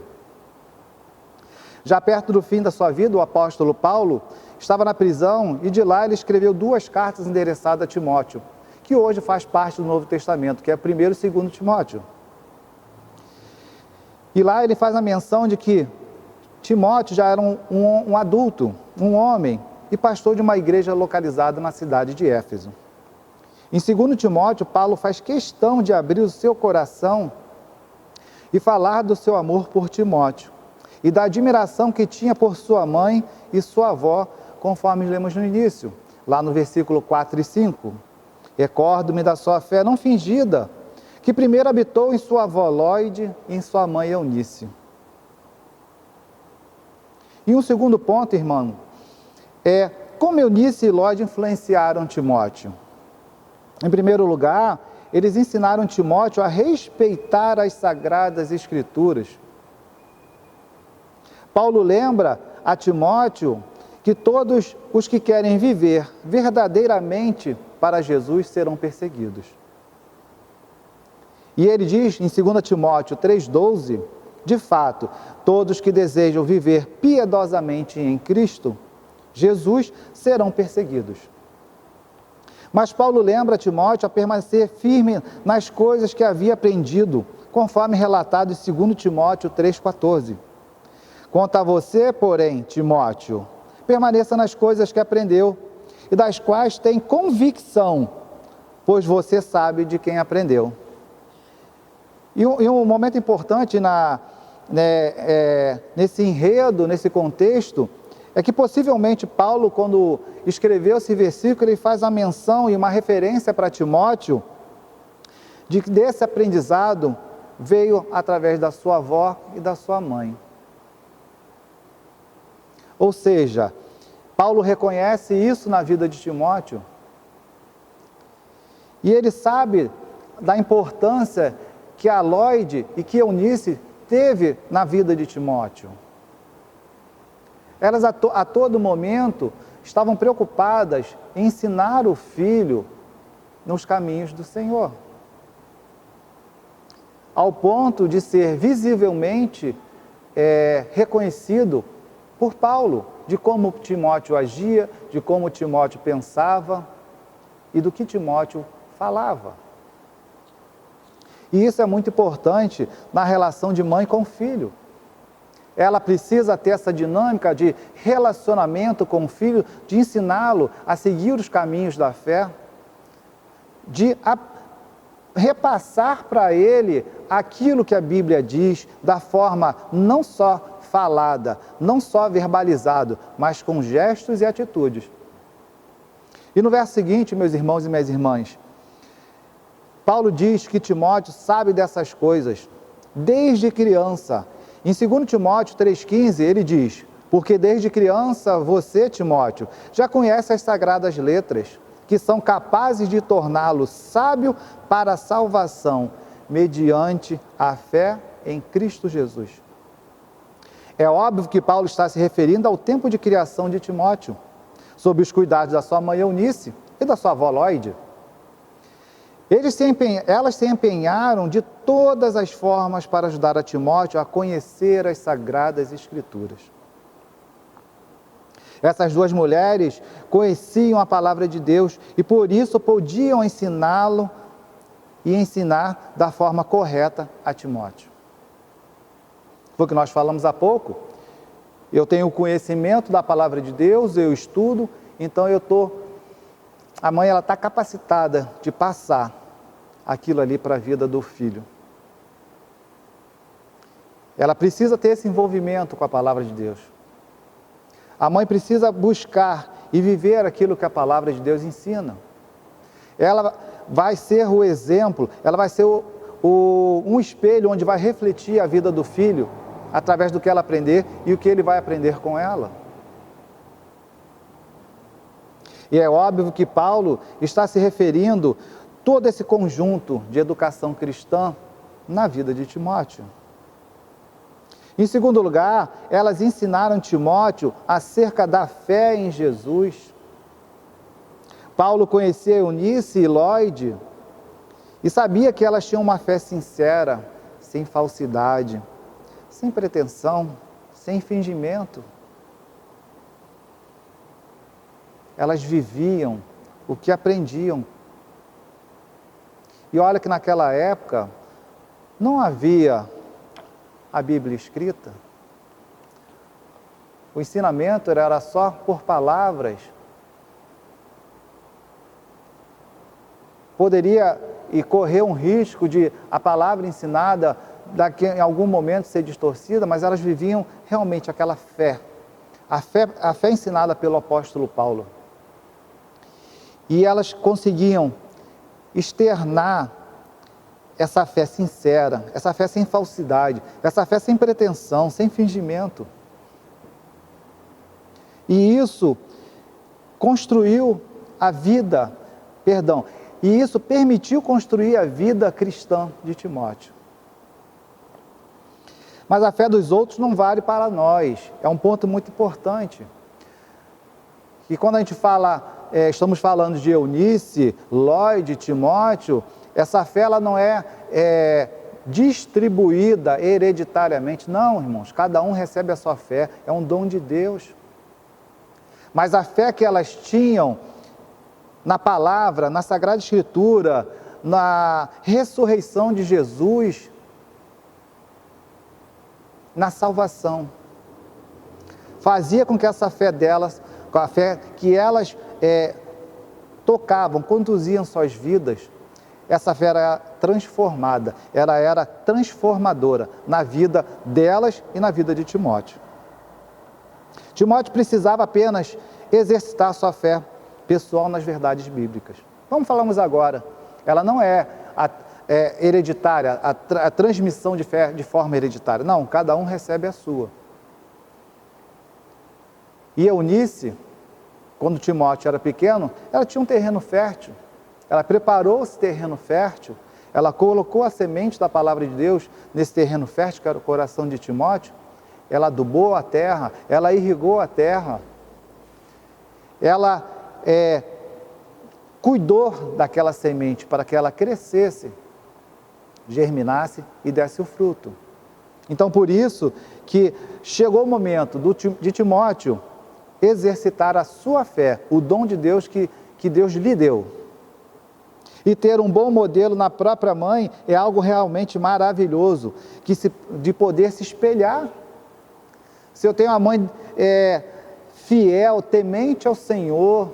Já perto do fim da sua vida, o apóstolo Paulo estava na prisão e de lá ele escreveu 2 cartas endereçadas a Timóteo, que hoje faz parte do Novo Testamento, que é 1º e 2º Timóteo. E lá ele faz a menção de que Timóteo já era um adulto, um homem, e pastor de uma igreja localizada na cidade de Éfeso. Em 2 Timóteo, Paulo faz questão de abrir o seu coração e falar do seu amor por Timóteo e da admiração que tinha por sua mãe e sua avó, conforme lemos no início, lá no versículo 4 e 5. Recordo-me da sua fé não fingida, que primeiro habitou em sua avó Lóide e em sua mãe Eunice. E um segundo ponto, irmão, é como Eunice e Lóide influenciaram Timóteo. Em primeiro lugar, eles ensinaram Timóteo a respeitar as Sagradas Escrituras. Paulo lembra a Timóteo que todos os que querem viver verdadeiramente para Jesus serão perseguidos. E ele diz em 2 Timóteo 3,12, de fato, todos que desejam viver piedosamente em Cristo, Jesus, serão perseguidos. Mas Paulo lembra Timóteo a permanecer firme nas coisas que havia aprendido, conforme relatado em 2 Timóteo 3,14. Quanto a você, porém, Timóteo, permaneça nas coisas que aprendeu e das quais tem convicção, pois você sabe de quem aprendeu. E um momento importante nesse enredo, nesse contexto, é que possivelmente Paulo, quando escreveu esse versículo, ele faz a menção e uma referência para Timóteo, de que desse aprendizado veio através da sua avó e da sua mãe. Ou seja, Paulo reconhece isso na vida de Timóteo, e ele sabe da importância que a Lóide e que Eunice teve na vida de Timóteo. Elas a todo momento estavam preocupadas em ensinar o filho nos caminhos do Senhor, ao ponto de ser visivelmente reconhecido por Paulo, de como Timóteo agia, de como Timóteo pensava e do que Timóteo falava. E isso é muito importante na relação de mãe com filho. Ela precisa ter essa dinâmica de relacionamento com o filho, de ensiná-lo a seguir os caminhos da fé, de repassar para ele aquilo que a Bíblia diz, da forma não só falada, não só verbalizado, mas com gestos e atitudes. E no verso seguinte, meus irmãos e minhas irmãs, Paulo diz que Timóteo sabe dessas coisas desde criança. Em 2 Timóteo 3,15, ele diz: porque desde criança você, Timóteo, já conhece as sagradas letras, que são capazes de torná-lo sábio para a salvação, mediante a fé em Cristo Jesus. É óbvio que Paulo está se referindo ao tempo de criação de Timóteo, sob os cuidados da sua mãe Eunice e da sua avó Lóide. Elas se empenharam de todas as formas para ajudar a Timóteo a conhecer as Sagradas Escrituras. Essas duas mulheres conheciam a palavra de Deus e por isso podiam ensiná-lo e ensinar da forma correta a Timóteo. Foi o que nós falamos há pouco. Eu tenho conhecimento da palavra de Deus, eu estudo, então a mãe está capacitada de passar aquilo ali para a vida do filho. Ela precisa ter esse envolvimento com a palavra de Deus. A mãe precisa buscar e viver aquilo que a palavra de Deus ensina. Ela vai ser o exemplo, ela vai ser um espelho onde vai refletir a vida do filho através do que ela aprender e o que ele vai aprender com ela. E é óbvio que Paulo está se referindo todo esse conjunto de educação cristã na vida de Timóteo. Em segundo lugar, elas ensinaram Timóteo acerca da fé em Jesus. Paulo conhecia Eunice e Lóide e sabia que elas tinham uma fé sincera, sem falsidade, sem pretensão, sem fingimento. Elas viviam o que aprendiam. E olha que naquela época não havia a Bíblia escrita. O ensinamento era só por palavras. Poderia e correr um risco de a palavra ensinada daqui em algum momento ser distorcida, mas elas viviam realmente aquela fé. A fé ensinada pelo apóstolo Paulo. E elas conseguiam externar essa fé sincera, essa fé sem falsidade, essa fé sem pretensão, sem fingimento. E isso construiu a vida, e isso permitiu construir a vida cristã de Timóteo. Mas a fé dos outros não vale para nós, é um ponto muito importante. E quando a gente estamos falando de Eunice, Lóide, Timóteo, essa fé ela não é distribuída hereditariamente. Não, irmãos, cada um recebe a sua fé, é um dom de Deus. Mas a fé que elas tinham na palavra, na Sagrada Escritura, na ressurreição de Jesus, na salvação, fazia com que essa fé delas, com a fé que elas tocavam, conduziam suas vidas, essa fé era transformada, ela era transformadora na vida delas e na vida de Timóteo. Timóteo precisava apenas exercitar sua fé pessoal nas verdades bíblicas. Como falamos agora, ela não é hereditária, a transmissão de fé de forma hereditária. Não, cada um recebe a sua. E Eunice, quando Timóteo era pequeno, ela tinha um terreno fértil. Ela preparou esse terreno fértil, ela colocou a semente da palavra de Deus nesse terreno fértil, que era o coração de Timóteo. Ela adubou a terra, ela irrigou a terra. Ela cuidou daquela semente para que ela crescesse, germinasse e desse o fruto. Então, por isso que chegou o momento de Timóteo exercitar a sua fé, o dom de Deus que Deus lhe deu. E ter um bom modelo na própria mãe é algo realmente maravilhoso, de poder se espelhar. Se eu tenho uma mãe fiel, temente ao Senhor,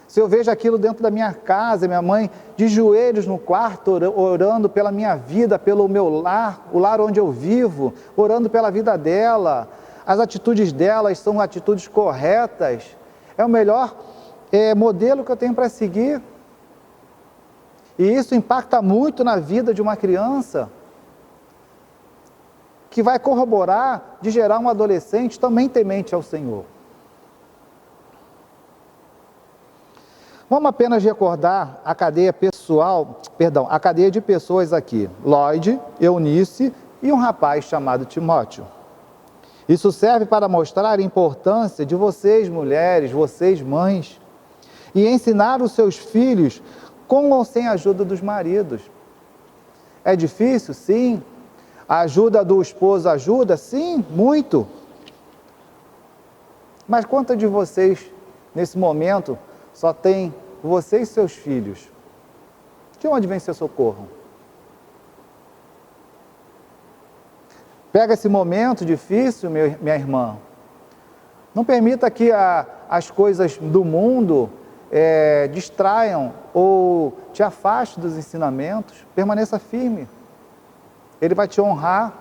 se eu vejo aquilo dentro da minha casa, minha mãe de joelhos no quarto, orando pela minha vida, pelo meu lar, o lar onde eu vivo, orando pela vida dela, as atitudes delas são atitudes corretas, é o melhor modelo que eu tenho para seguir. E isso impacta muito na vida de uma criança, que vai corroborar de gerar um adolescente também temente ao Senhor. Vamos apenas recordar a cadeia de pessoas aqui: Lloyd, Eunice e um rapaz chamado Timóteo. Isso serve para mostrar a importância de vocês, mulheres, vocês, mães, e ensinar os seus filhos com ou sem a ajuda dos maridos. É difícil? Sim. A ajuda do esposo ajuda? Sim, muito. Mas quantas de vocês, nesse momento, só tem você e seus filhos? De onde vem seu socorro? Pega esse momento difícil, minha irmã. Não permita que as coisas do mundo distraiam ou te afaste dos ensinamentos. Permaneça firme. Ele vai te honrar,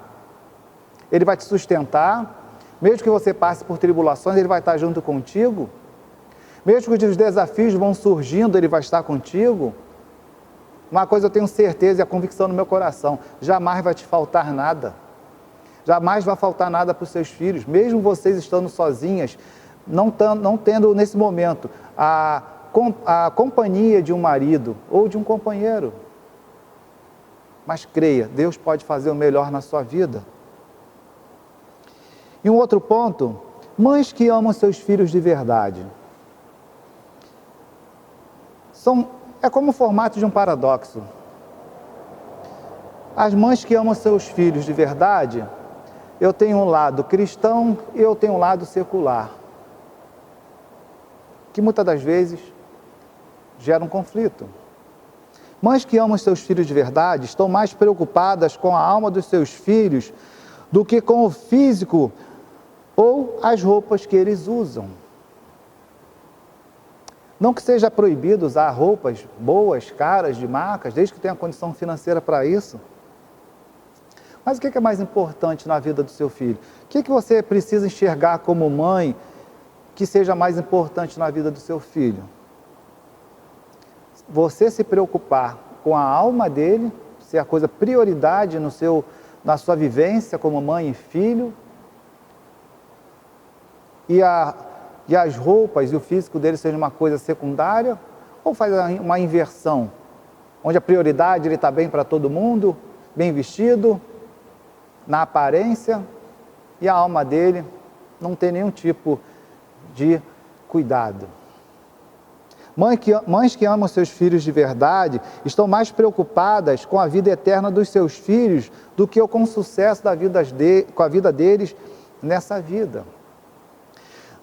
Ele vai te sustentar. Mesmo que você passe por tribulações, Ele vai estar junto contigo. Mesmo que os desafios vão surgindo, Ele vai estar contigo. Uma coisa eu tenho certeza e a convicção no meu coração: jamais vai te faltar nada. Jamais vai faltar nada para os seus filhos, mesmo vocês estando sozinhas, não tendo nesse momento a companhia de um marido ou de um companheiro. Mas creia, Deus pode fazer o melhor na sua vida. E um outro ponto: mães que amam seus filhos de verdade. É como o formato de um paradoxo. As mães que amam seus filhos de verdade, eu tenho um lado cristão e eu tenho um lado secular, que muitas das vezes gera um conflito. Mães que amam seus filhos de verdade estão mais preocupadas com a alma dos seus filhos do que com o físico ou as roupas que eles usam. Não que seja proibido usar roupas boas, caras, de marcas, desde que tenha condição financeira para isso. Mas o que é mais importante na vida do seu filho? O que você precisa enxergar como mãe que seja mais importante na vida do seu filho? Você se preocupar com a alma dele, ser a coisa prioridade na sua vivência como mãe e filho, e as roupas e o físico dele sejam uma coisa secundária, ou faz uma inversão, onde a prioridade ele está bem para todo mundo, bem vestido, na aparência, e a alma dele não tem nenhum tipo de cuidado. Mães que amam seus filhos de verdade estão mais preocupadas com a vida eterna dos seus filhos do que com o sucesso com a vida deles nessa vida.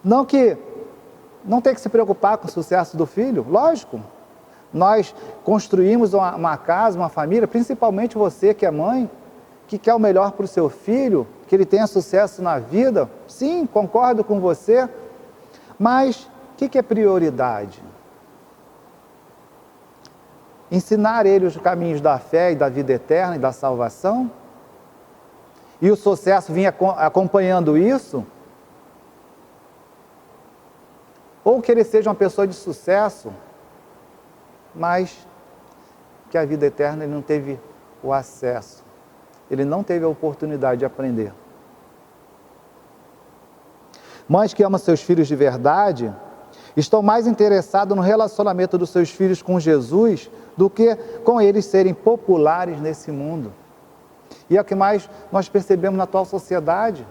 Não tem que se preocupar com o sucesso do filho, lógico. Nós construímos uma casa, uma família, principalmente você que é mãe, que quer o melhor para o seu filho, que ele tenha sucesso na vida. Sim, concordo com você, mas o que é prioridade? Ensinar ele os caminhos da fé e da vida eterna e da salvação? E o sucesso vinha acompanhando isso? Ou que ele seja uma pessoa de sucesso, mas que a vida eterna ele não teve o acesso, ele não teve a oportunidade de aprender. Mães que amam seus filhos de verdade estão mais interessadas no relacionamento dos seus filhos com Jesus do que com eles serem populares nesse mundo. E é o que mais nós percebemos na atual sociedade.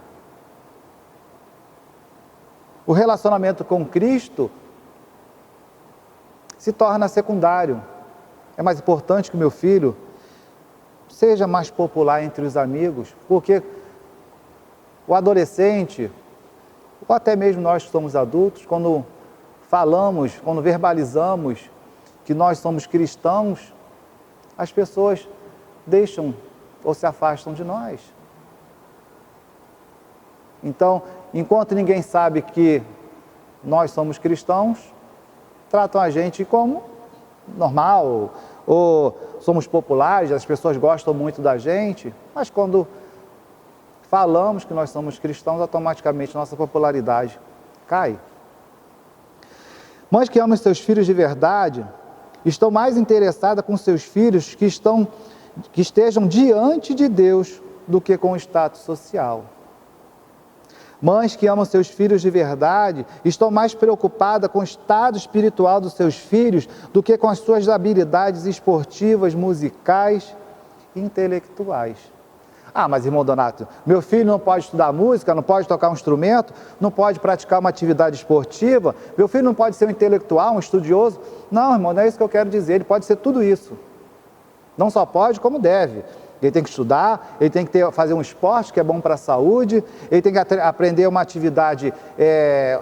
O relacionamento com Cristo se torna secundário. É mais importante que o meu filho seja mais popular entre os amigos, porque o adolescente, ou até mesmo nós que somos adultos, quando falamos, quando verbalizamos que nós somos cristãos, as pessoas deixam ou se afastam de nós. Então, enquanto ninguém sabe que nós somos cristãos, tratam a gente como normal, ou somos populares, as pessoas gostam muito da gente, mas quando falamos que nós somos cristãos, automaticamente nossa popularidade cai. Mães que amam seus filhos de verdade estão mais interessadas com seus filhos que estejam diante de Deus do que com o status social. Mães que amam seus filhos de verdade estão mais preocupadas com o estado espiritual dos seus filhos do que com as suas habilidades esportivas, musicais e intelectuais. Ah, mas irmão Donato, meu filho não pode estudar música, não pode tocar um instrumento, não pode praticar uma atividade esportiva, meu filho não pode ser um intelectual, um estudioso. Não, irmão, não é isso que eu quero dizer, ele pode ser tudo isso. Não só pode, como deve. Ele tem que estudar, ele tem que fazer um esporte que é bom para a saúde, ele tem que aprender uma atividade,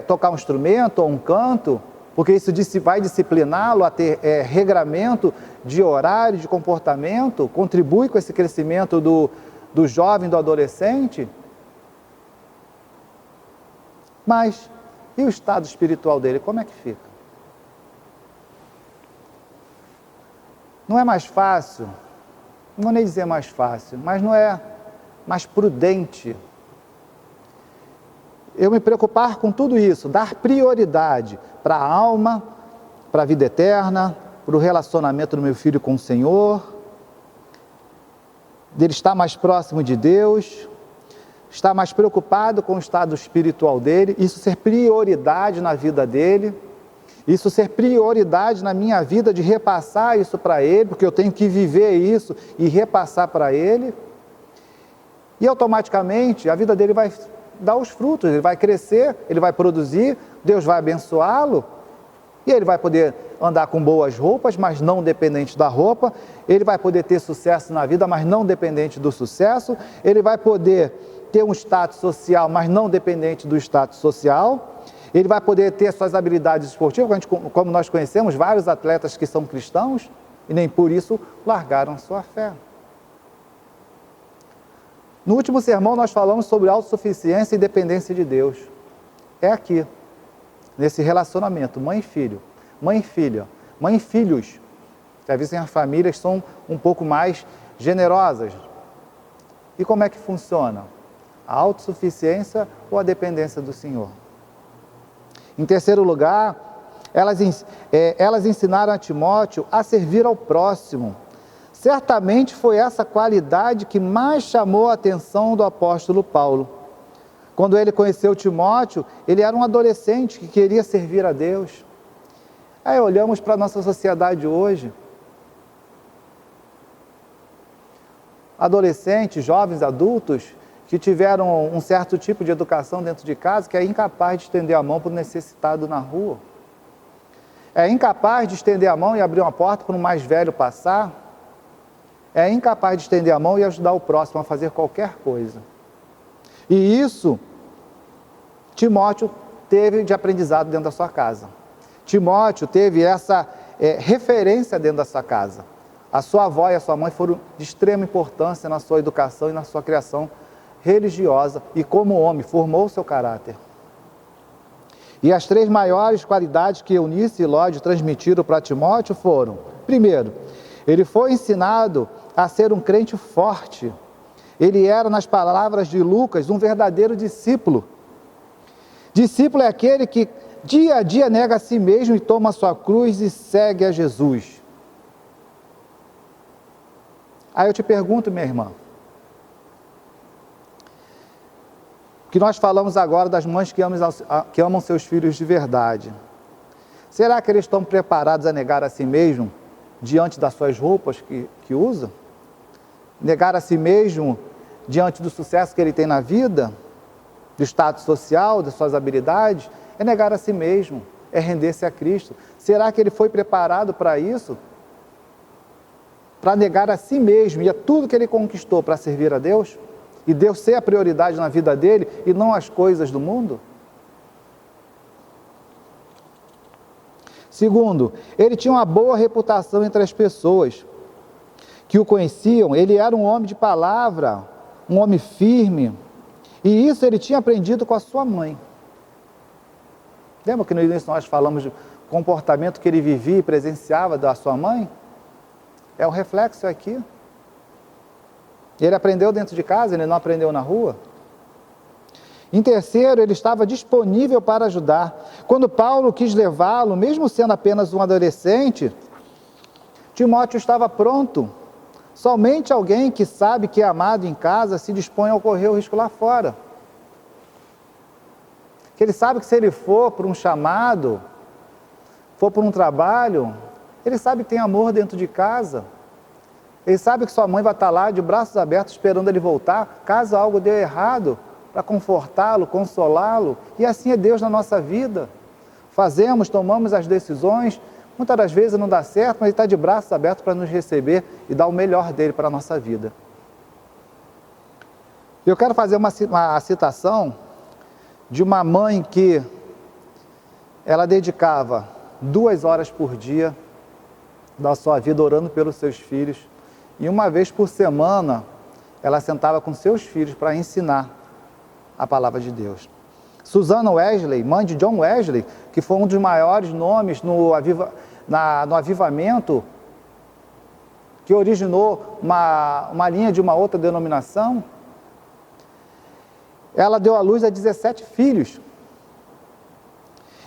tocar um instrumento ou um canto, porque isso vai discipliná-lo a ter regramento de horário, de comportamento, contribui com esse crescimento do jovem, do adolescente. Mas, e o estado espiritual dele, como é que fica? Não é mais fácil, não vou nem dizer mais fácil, mas não é mais prudente eu me preocupar com tudo isso, dar prioridade para a alma, para a vida eterna, para o relacionamento do meu filho com o Senhor, dele estar mais próximo de Deus, estar mais preocupado com o estado espiritual dele, isso ser prioridade na vida dele, isso ser prioridade na minha vida de repassar isso para ele, porque eu tenho que viver isso e repassar para ele, e automaticamente a vida dele vai dar os frutos, ele vai crescer, ele vai produzir, Deus vai abençoá-lo, e ele vai poder andar com boas roupas, mas não dependente da roupa, ele vai poder ter sucesso na vida, mas não dependente do sucesso, ele vai poder ter um status social, mas não dependente do status social, ele vai poder ter suas habilidades esportivas, como nós conhecemos vários atletas que são cristãos, e nem por isso largaram sua fé. No último sermão nós falamos sobre autossuficiência e dependência de Deus. É aqui, nesse relacionamento, mãe e filho, mãe e filha, mãe e filhos, que às vezes as famílias são um pouco mais generosas. E como é que funciona? A autossuficiência ou a dependência do Senhor? Em terceiro lugar, elas ensinaram a Timóteo a servir ao próximo. Certamente foi essa qualidade que mais chamou a atenção do apóstolo Paulo. Quando ele conheceu Timóteo, ele era um adolescente que queria servir a Deus. Aí olhamos para a nossa sociedade hoje. Adolescentes, jovens, adultos, que tiveram um certo tipo de educação dentro de casa, que é incapaz de estender a mão para o necessitado na rua. É incapaz de estender a mão e abrir uma porta para um mais velho passar. É incapaz de estender a mão e ajudar o próximo a fazer qualquer coisa. E isso, Timóteo teve de aprendizado dentro da sua casa. Timóteo teve essa referência dentro da sua casa. A sua avó e a sua mãe foram de extrema importância na sua educação e na sua criação religiosa, e como homem, formou o seu caráter. E as 3 maiores qualidades que Eunice e Lódio transmitiram para Timóteo foram: primeiro, ele foi ensinado a ser um crente forte. Ele era, nas palavras de Lucas, um verdadeiro discípulo. Discípulo é aquele que dia a dia nega a si mesmo e toma a sua cruz e segue a Jesus. Aí eu te pergunto, minha irmã, que nós falamos agora das mães que amam seus filhos de verdade. Será que eles estão preparados a negar a si mesmo diante das suas roupas que usam? Negar a si mesmo diante do sucesso que ele tem na vida, do status social, das suas habilidades? É negar a si mesmo, é render-se a Cristo. Será que ele foi preparado para isso? Para negar a si mesmo e a tudo que ele conquistou para servir a Deus? E Deus ser a prioridade na vida dele e não as coisas do mundo? Segundo, ele tinha uma boa reputação entre as pessoas que o conheciam. Ele era um homem de palavra, um homem firme, e isso ele tinha aprendido com a sua mãe. Lembra que no início nós falamos do comportamento que ele vivia e presenciava da sua mãe? É o reflexo aqui. Ele aprendeu dentro de casa, ele não aprendeu na rua. Em terceiro, ele estava disponível para ajudar. Quando Paulo quis levá-lo, mesmo sendo apenas um adolescente, Timóteo estava pronto. Somente alguém que sabe que é amado em casa se dispõe a correr o risco lá fora. Que ele sabe que se ele for para um chamado, for para um trabalho, ele sabe que tem amor dentro de casa. Ele sabe que sua mãe vai estar lá de braços abertos esperando ele voltar, caso algo dê errado, para confortá-lo, consolá-lo. E assim é Deus na nossa vida. Fazemos, tomamos as decisões, muitas das vezes não dá certo, mas Ele está de braços abertos para nos receber e dar o melhor dele para a nossa vida. Eu quero fazer uma citação de uma mãe que ela dedicava 2 horas por dia da sua vida orando pelos seus filhos, e uma vez por semana ela sentava com seus filhos para ensinar a palavra de Deus. Susana Wesley, mãe de John Wesley, que foi um dos maiores nomes no avivamento, que originou uma linha de uma outra denominação, ela deu à luz a 17 filhos.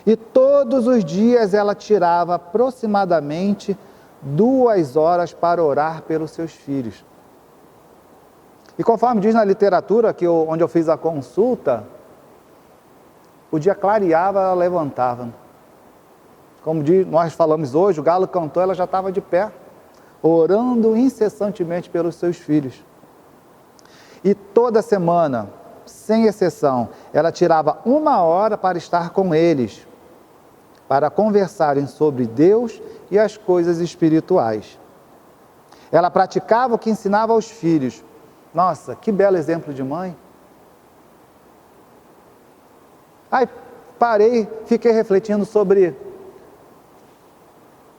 E todos os dias ela tirava aproximadamente 2 horas para orar pelos seus filhos. E conforme diz na literatura, onde eu fiz a consulta, o dia clareava, ela levantava. Como nós falamos hoje, o galo cantou, ela já estava de pé, orando incessantemente pelos seus filhos. E toda semana, sem exceção, ela tirava 1 hora para estar com eles, para conversarem sobre Deus e as coisas espirituais. Ela praticava o que ensinava aos filhos. Nossa, que belo exemplo de mãe. Aí parei, fiquei refletindo sobre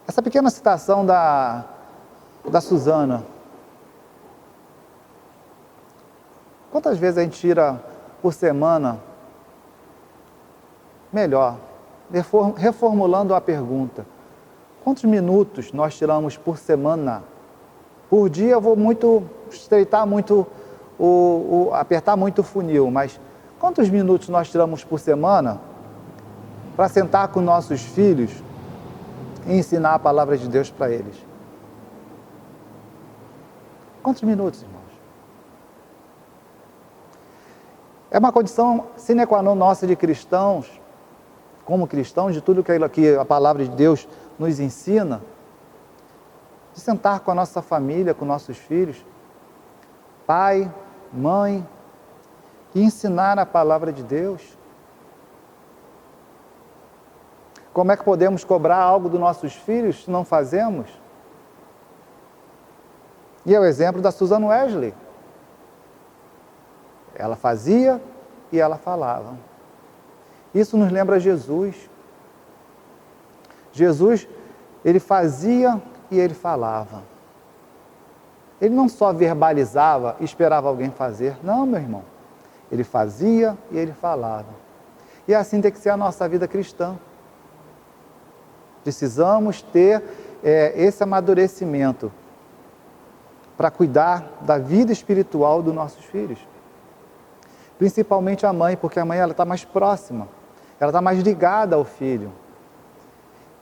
essa pequena citação da Susana. Quantas vezes a gente tira por semana? Melhor, reformulando a pergunta. Quantos minutos nós tiramos por semana? Por dia eu vou estreitar muito, apertar muito o funil, mas quantos minutos nós tiramos por semana para sentar com nossos filhos e ensinar a palavra de Deus para eles? Quantos minutos, irmãos? É uma condição sine qua non nossa de cristãos, como cristãos, de tudo que a palavra de Deus nos ensina, de sentar com a nossa família, com nossos filhos, pai, mãe, e ensinar a palavra de Deus. Como é que podemos cobrar algo dos nossos filhos se não fazemos? E é o exemplo da Susana Wesley. Ela fazia e ela falava. Isso nos lembra Jesus. Jesus, ele fazia e ele falava. Ele não só verbalizava e esperava alguém fazer. Não, meu irmão. Ele fazia e ele falava. E assim tem que ser a nossa vida cristã. Precisamos ter esse amadurecimento para cuidar da vida espiritual dos nossos filhos. Principalmente a mãe, porque a mãe está mais próxima. Ela está mais ligada ao filho.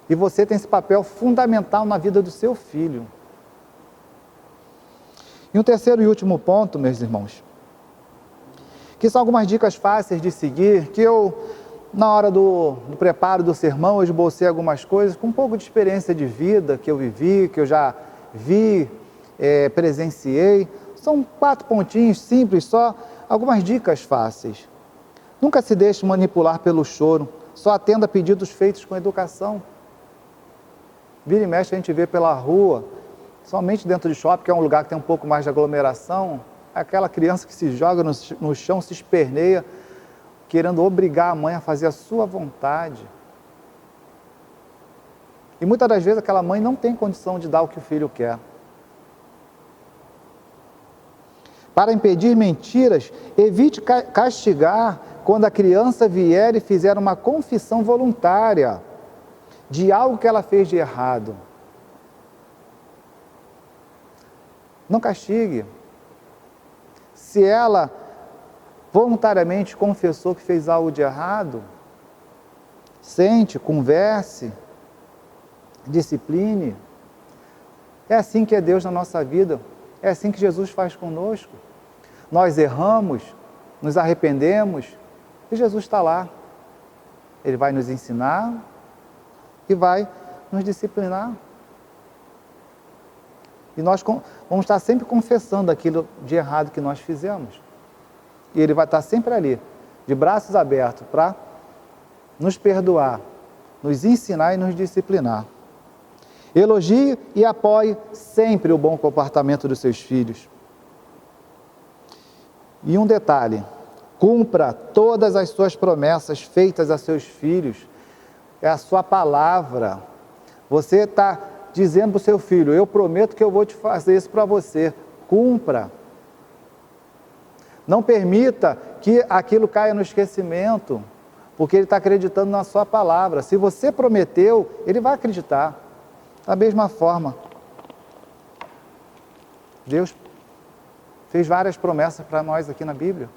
E você tem esse papel fundamental na vida do seu filho. E um terceiro e último ponto, meus irmãos, que são algumas dicas fáceis de seguir, que eu, na hora do preparo do sermão, eu esbocei algumas coisas, com um pouco de experiência de vida que eu vivi, que eu já vi, presenciei. São 4 pontinhos simples, só algumas dicas fáceis. Nunca se deixe manipular pelo choro, só atenda a pedidos feitos com educação. Vira e mexe a gente vê pela rua, somente dentro de shopping, que é um lugar que tem um pouco mais de aglomeração, aquela criança que se joga no chão, se esperneia, querendo obrigar a mãe a fazer a sua vontade. E muitas das vezes aquela mãe não tem condição de dar o que o filho quer. Para impedir mentiras, evite castigar quando a criança vier e fizer uma confissão voluntária de algo que ela fez de errado. Não castigue. Se ela voluntariamente confessou que fez algo de errado, sente, converse, discipline. É assim que é Deus na nossa vida. É assim que Jesus faz conosco. Nós erramos, nos arrependemos e Jesus está lá. Ele vai nos ensinar e vai nos disciplinar. E nós vamos estar sempre confessando aquilo de errado que nós fizemos. E Ele vai estar sempre ali, de braços abertos, para nos perdoar, nos ensinar e nos disciplinar. Elogie e apoie sempre o bom comportamento dos seus filhos. E um detalhe, cumpra todas as suas promessas feitas a seus filhos. É a sua palavra. Você está dizendo para o seu filho, eu prometo que eu vou te fazer isso para você. Cumpra. Não permita que aquilo caia no esquecimento, porque ele está acreditando na sua palavra. Se você prometeu, ele vai acreditar. Da mesma forma, Deus fez várias promessas para nós aqui na Bíblia.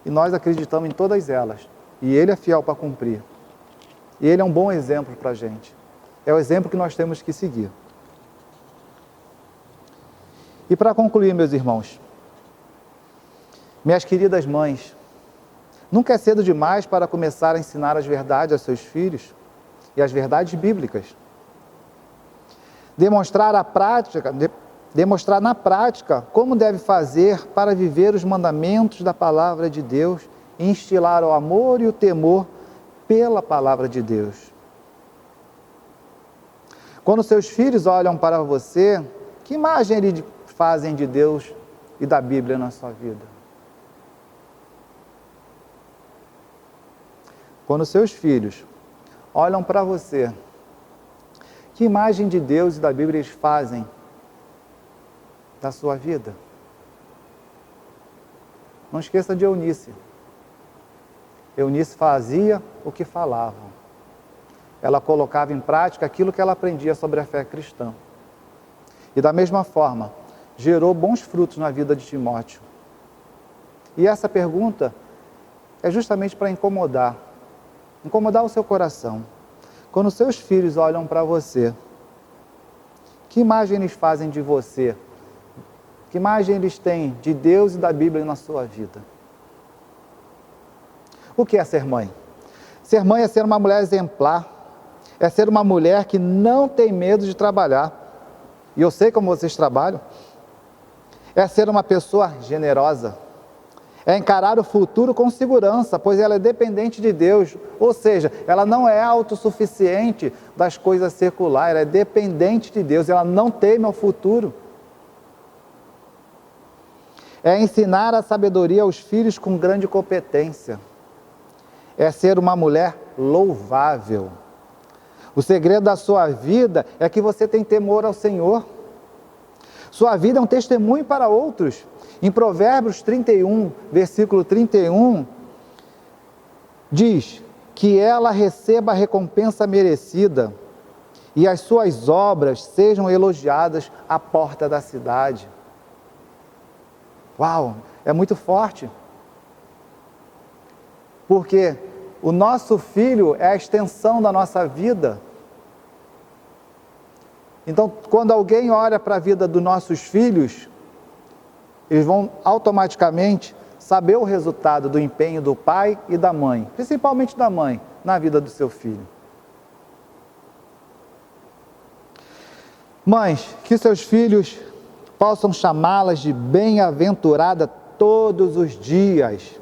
E nós acreditamos em todas elas. E Ele é fiel para cumprir. E Ele é um bom exemplo para a gente. É o exemplo que nós temos que seguir. E para concluir, meus irmãos, minhas queridas mães, nunca é cedo demais para começar a ensinar as verdades aos seus filhos e as verdades bíblicas. Demonstrar na prática como deve fazer para viver os mandamentos da palavra de Deus e instilar o amor e o temor pela palavra de Deus. Quando seus filhos olham para você, que imagem eles fazem de Deus e da Bíblia na sua vida? Quando seus filhos olham para você, que imagem de Deus e da Bíblia eles fazem da sua vida? Não esqueça de Eunice. Eunice fazia o que falava. Ela colocava em prática aquilo que ela aprendia sobre a fé cristã. E da mesma forma, gerou bons frutos na vida de Timóteo. E essa pergunta é justamente para incomodar o seu coração. Quando seus filhos olham para você, que imagem eles fazem de você? Que imagem eles têm de Deus e da Bíblia na sua vida? O que é ser mãe? Ser mãe é ser uma mulher exemplar, é ser uma mulher que não tem medo de trabalhar. E eu sei como vocês trabalham. É ser uma pessoa generosa. É encarar o futuro com segurança, pois ela é dependente de Deus. Ou seja, ela não é autossuficiente das coisas seculares, ela é dependente de Deus, ela não teme ao futuro. É ensinar a sabedoria aos filhos com grande competência. É ser uma mulher louvável. O segredo da sua vida é que você tem temor ao Senhor. Sua vida é um testemunho para outros. Em Provérbios 31, versículo 31, diz que ela receba a recompensa merecida e as suas obras sejam elogiadas à porta da cidade. Uau, é muito forte. Porque o nosso filho é a extensão da nossa vida. Então, quando alguém olha para a vida dos nossos filhos, eles vão automaticamente saber o resultado do empenho do pai e da mãe, principalmente da mãe, na vida do seu filho. Mães, que seus filhos possam chamá-las de bem-aventurada todos os dias.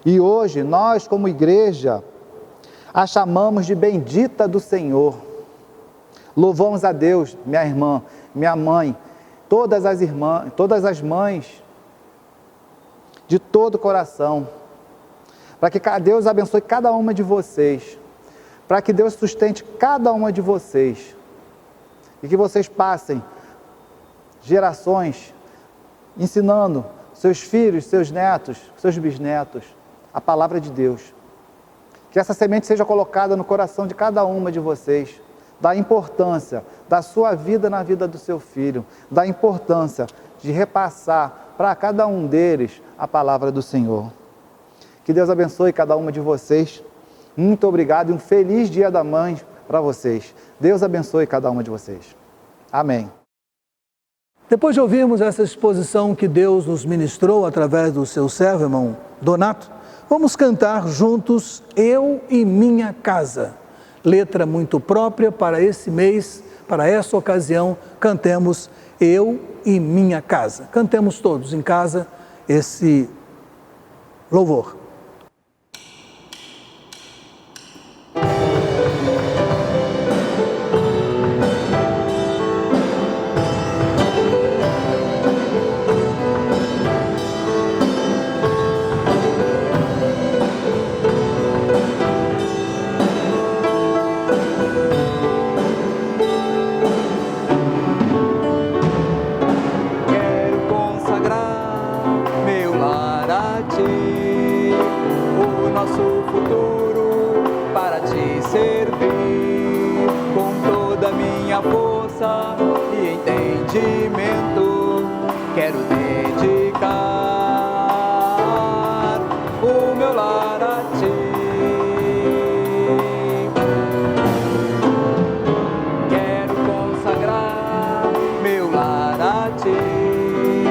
E hoje, nós como igreja, a chamamos de bendita do Senhor. Louvamos a Deus, minha irmã, minha mãe, todas as irmãs, todas as mães, de todo o coração, para que Deus abençoe cada uma de vocês, para que Deus sustente cada uma de vocês e que vocês passem gerações ensinando seus filhos, seus netos, seus bisnetos, a palavra de Deus. Que essa semente seja colocada no coração de cada uma de vocês, da importância da sua vida na vida do seu filho, da importância de repassar para cada um deles a palavra do Senhor. Que Deus abençoe cada uma de vocês. Muito obrigado e um feliz Dia da Mãe para vocês. Deus abençoe cada uma de vocês. Amém. Depois de ouvirmos essa exposição que Deus nos ministrou através do seu servo, irmão Donato, vamos cantar juntos Eu e Minha Casa. Letra muito própria para esse mês, para essa ocasião, cantemos Eu e Minha Casa. Cantemos todos em casa esse louvor. Quero dedicar o meu lar a ti. Quero consagrar meu lar a ti,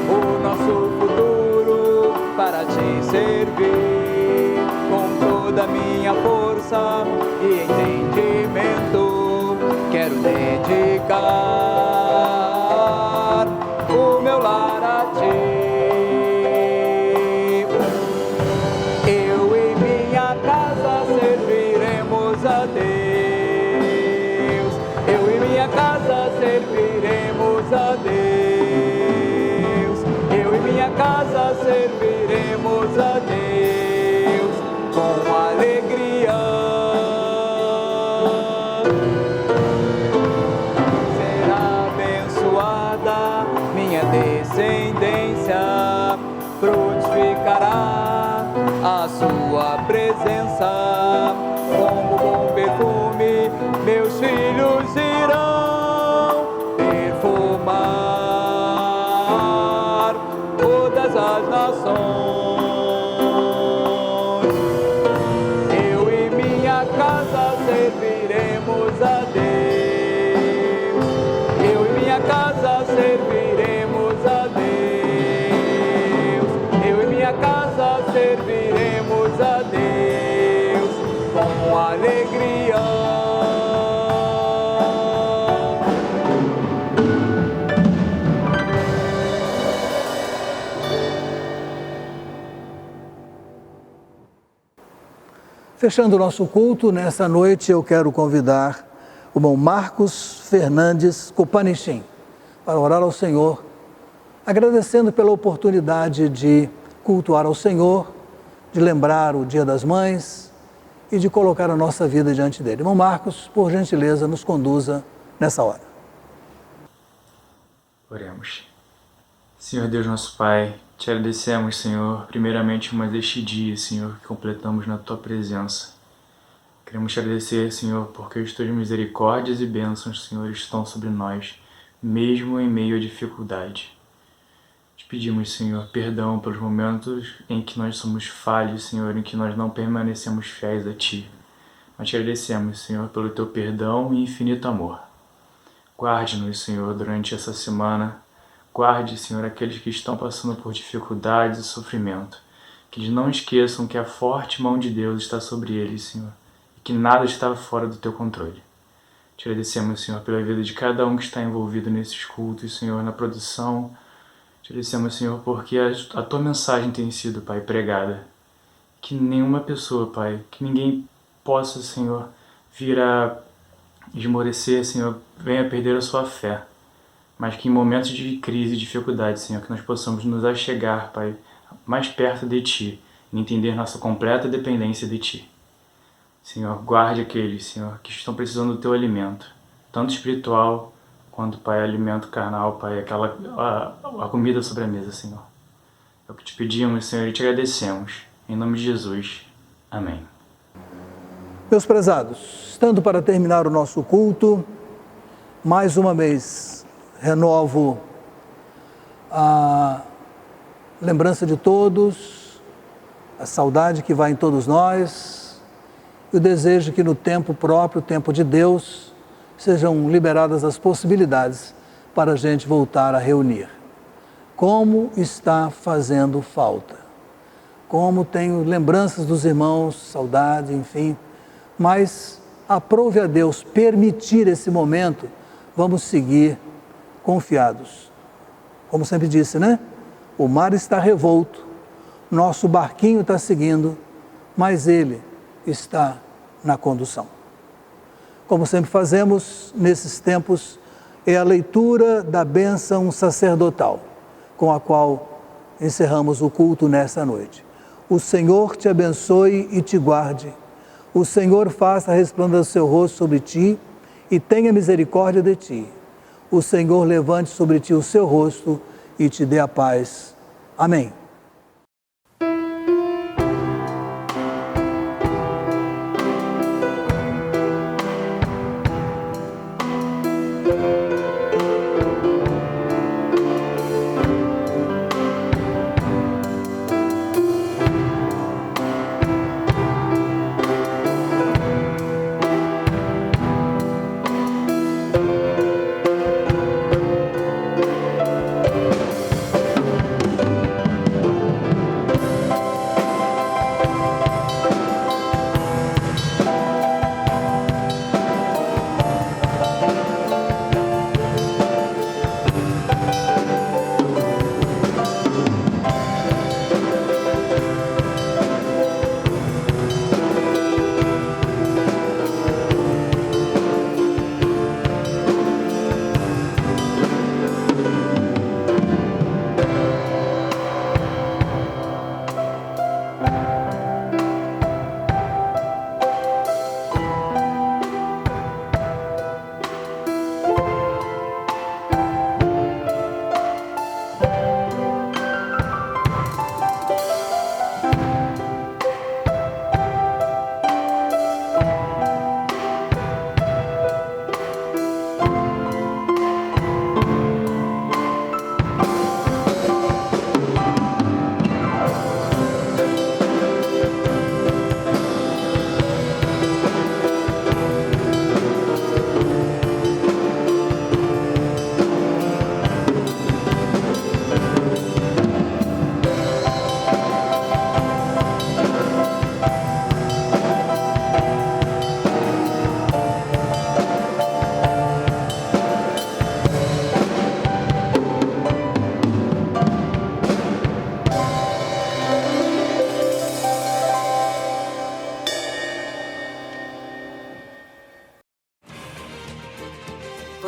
o nosso futuro para te servir com toda a minha força e entendimento. Quero dedicar o meu lar a ti. Eu e minha casa serviremos a Deus. Eu e minha casa serviremos a Deus. Eu e minha casa serviremos a Deus com alegria. Descendência frutificará a sua presença. Como bom perfume, meus filhos irão perfumar todas as nações. Eu e minha casa serviremos a Deus. Eu e minha casa serviremos a Deus. Eu e minha casa serviremos a Deus com alegria. Fechando o nosso culto, nessa noite eu quero convidar o irmão Marcos Fernandes Copanichim para orar ao Senhor, agradecendo pela oportunidade de cultuar ao Senhor, de lembrar o Dia das Mães e de colocar a nossa vida diante dele. Irmão Marcos, por gentileza, nos conduza nessa hora. Oremos. Senhor Deus nosso Pai, te agradecemos, Senhor, primeiramente mais este dia, Senhor, que completamos na Tua presença. Queremos te agradecer, Senhor, porque as Tuas misericórdias e bênçãos, Senhor, estão sobre nós, mesmo em meio à dificuldade. Te pedimos, Senhor, perdão pelos momentos em que nós somos falhos, Senhor, em que nós não permanecemos fiéis a Ti. Mas te agradecemos, Senhor, pelo Teu perdão e infinito amor. Guarde-nos, Senhor, durante essa semana. Guarde, Senhor, aqueles que estão passando por dificuldades e sofrimento. Que eles não esqueçam que a forte mão de Deus está sobre eles, Senhor, e que nada está fora do Teu controle. Te agradecemos, Senhor, pela vida de cada um que está envolvido nesses cultos, Senhor, na produção. Te agradecemos, Senhor, porque a Tua mensagem tem sido, Pai, pregada. Que nenhuma pessoa, Pai, que ninguém possa, Senhor, vir a esmorecer, Senhor, venha perder a sua fé. Mas que em momentos de crise e dificuldade, Senhor, que nós possamos nos achegar, Pai, mais perto de Ti e entender nossa completa dependência de Ti. Senhor, guarde aqueles, Senhor, que estão precisando do Teu alimento, tanto espiritual quanto, Pai, alimento carnal, Pai, a comida sobre a mesa, Senhor. É o que te pedimos, Senhor, e te agradecemos. Em nome de Jesus. Amém. Meus prezados, estando para terminar o nosso culto, mais uma vez renovo a lembrança de todos, a saudade que vai em todos nós, e o desejo que no tempo próprio, o tempo de Deus, sejam liberadas as possibilidades para a gente voltar a reunir. Como está fazendo falta. Como tenho lembranças dos irmãos, saudade, enfim, mas aprove a Deus permitir esse momento, vamos seguir confiados. Como sempre disse, né? O mar está revolto, nosso barquinho está seguindo, mas Ele está na condução. Como sempre fazemos nesses tempos, é a leitura da bênção sacerdotal, com a qual encerramos o culto nesta noite. O Senhor te abençoe e te guarde. O Senhor faça resplandecer o seu rosto sobre ti e tenha misericórdia de ti. O Senhor levante sobre ti o seu rosto e te dê a paz. Amém.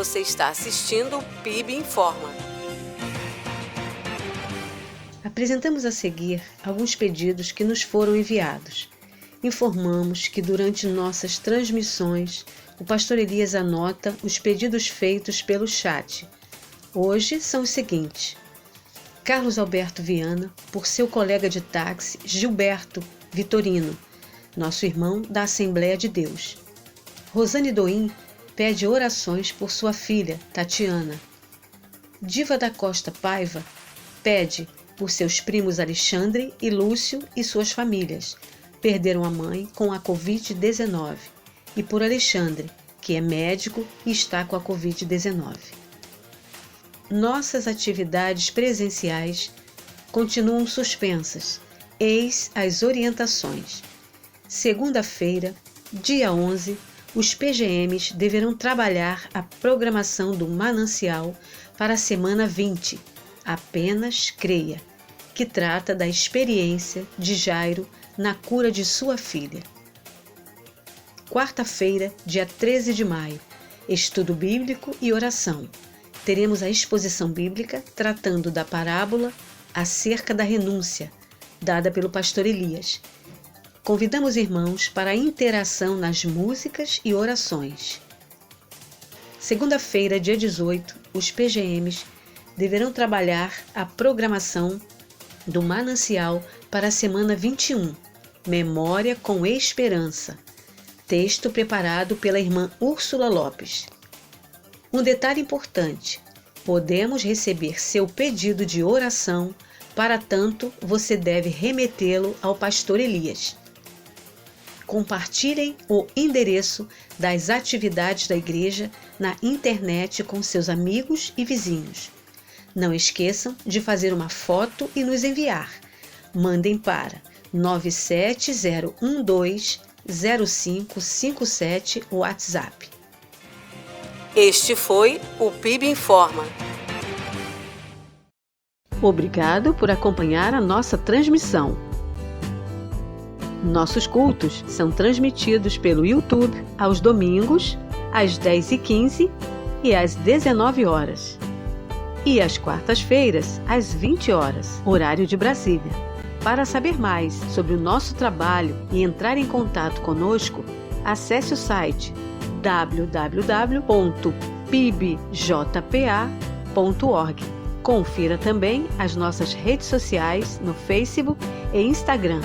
Você está assistindo o PIB Informa. Apresentamos a seguir alguns pedidos que nos foram enviados. Informamos que durante nossas transmissões, o pastor Elias anota os pedidos feitos pelo chat. Hoje são os seguintes: Carlos Alberto Viana, por seu colega de táxi Gilberto Vitorino, nosso irmão da Assembleia de Deus. Rosane Doim pede orações por sua filha, Tatiana. Diva da Costa Paiva pede por seus primos Alexandre e Lúcio e suas famílias. Perderam a mãe com a Covid-19. E por Alexandre, que é médico e está com a Covid-19. Nossas atividades presenciais continuam suspensas. Eis as orientações. Segunda-feira, dia 11, os PGMs deverão trabalhar a programação do Manancial para a semana 20, Apenas Creia, que trata da experiência de Jairo na cura de sua filha. Quarta-feira, dia 13 de maio, estudo bíblico e oração. Teremos a exposição bíblica tratando da parábola acerca da renúncia, dada pelo pastor Elias. convidamos irmãos para a interação nas músicas e orações. Segunda-feira, dia 18, os PGMs deverão trabalhar a programação do Manancial para a semana 21, Memória com Esperança, texto preparado pela irmã Úrsula Lopes. Um detalhe importante: podemos receber seu pedido de oração, para tanto você deve remetê-lo ao pastor Elias. Compartilhem o endereço das atividades da igreja na internet com seus amigos e vizinhos. Não esqueçam de fazer uma foto e nos enviar. Mandem para 97012-0557 WhatsApp. Este foi o PIB Informa. Obrigado por acompanhar a nossa transmissão. Nossos cultos são transmitidos pelo YouTube aos domingos, às 10h15 e às 19h. E às quartas-feiras, às 20h, horário de Brasília. Para saber mais sobre o nosso trabalho e entrar em contato conosco, acesse o site www.pibjpa.org. Confira também as nossas redes sociais no Facebook e Instagram.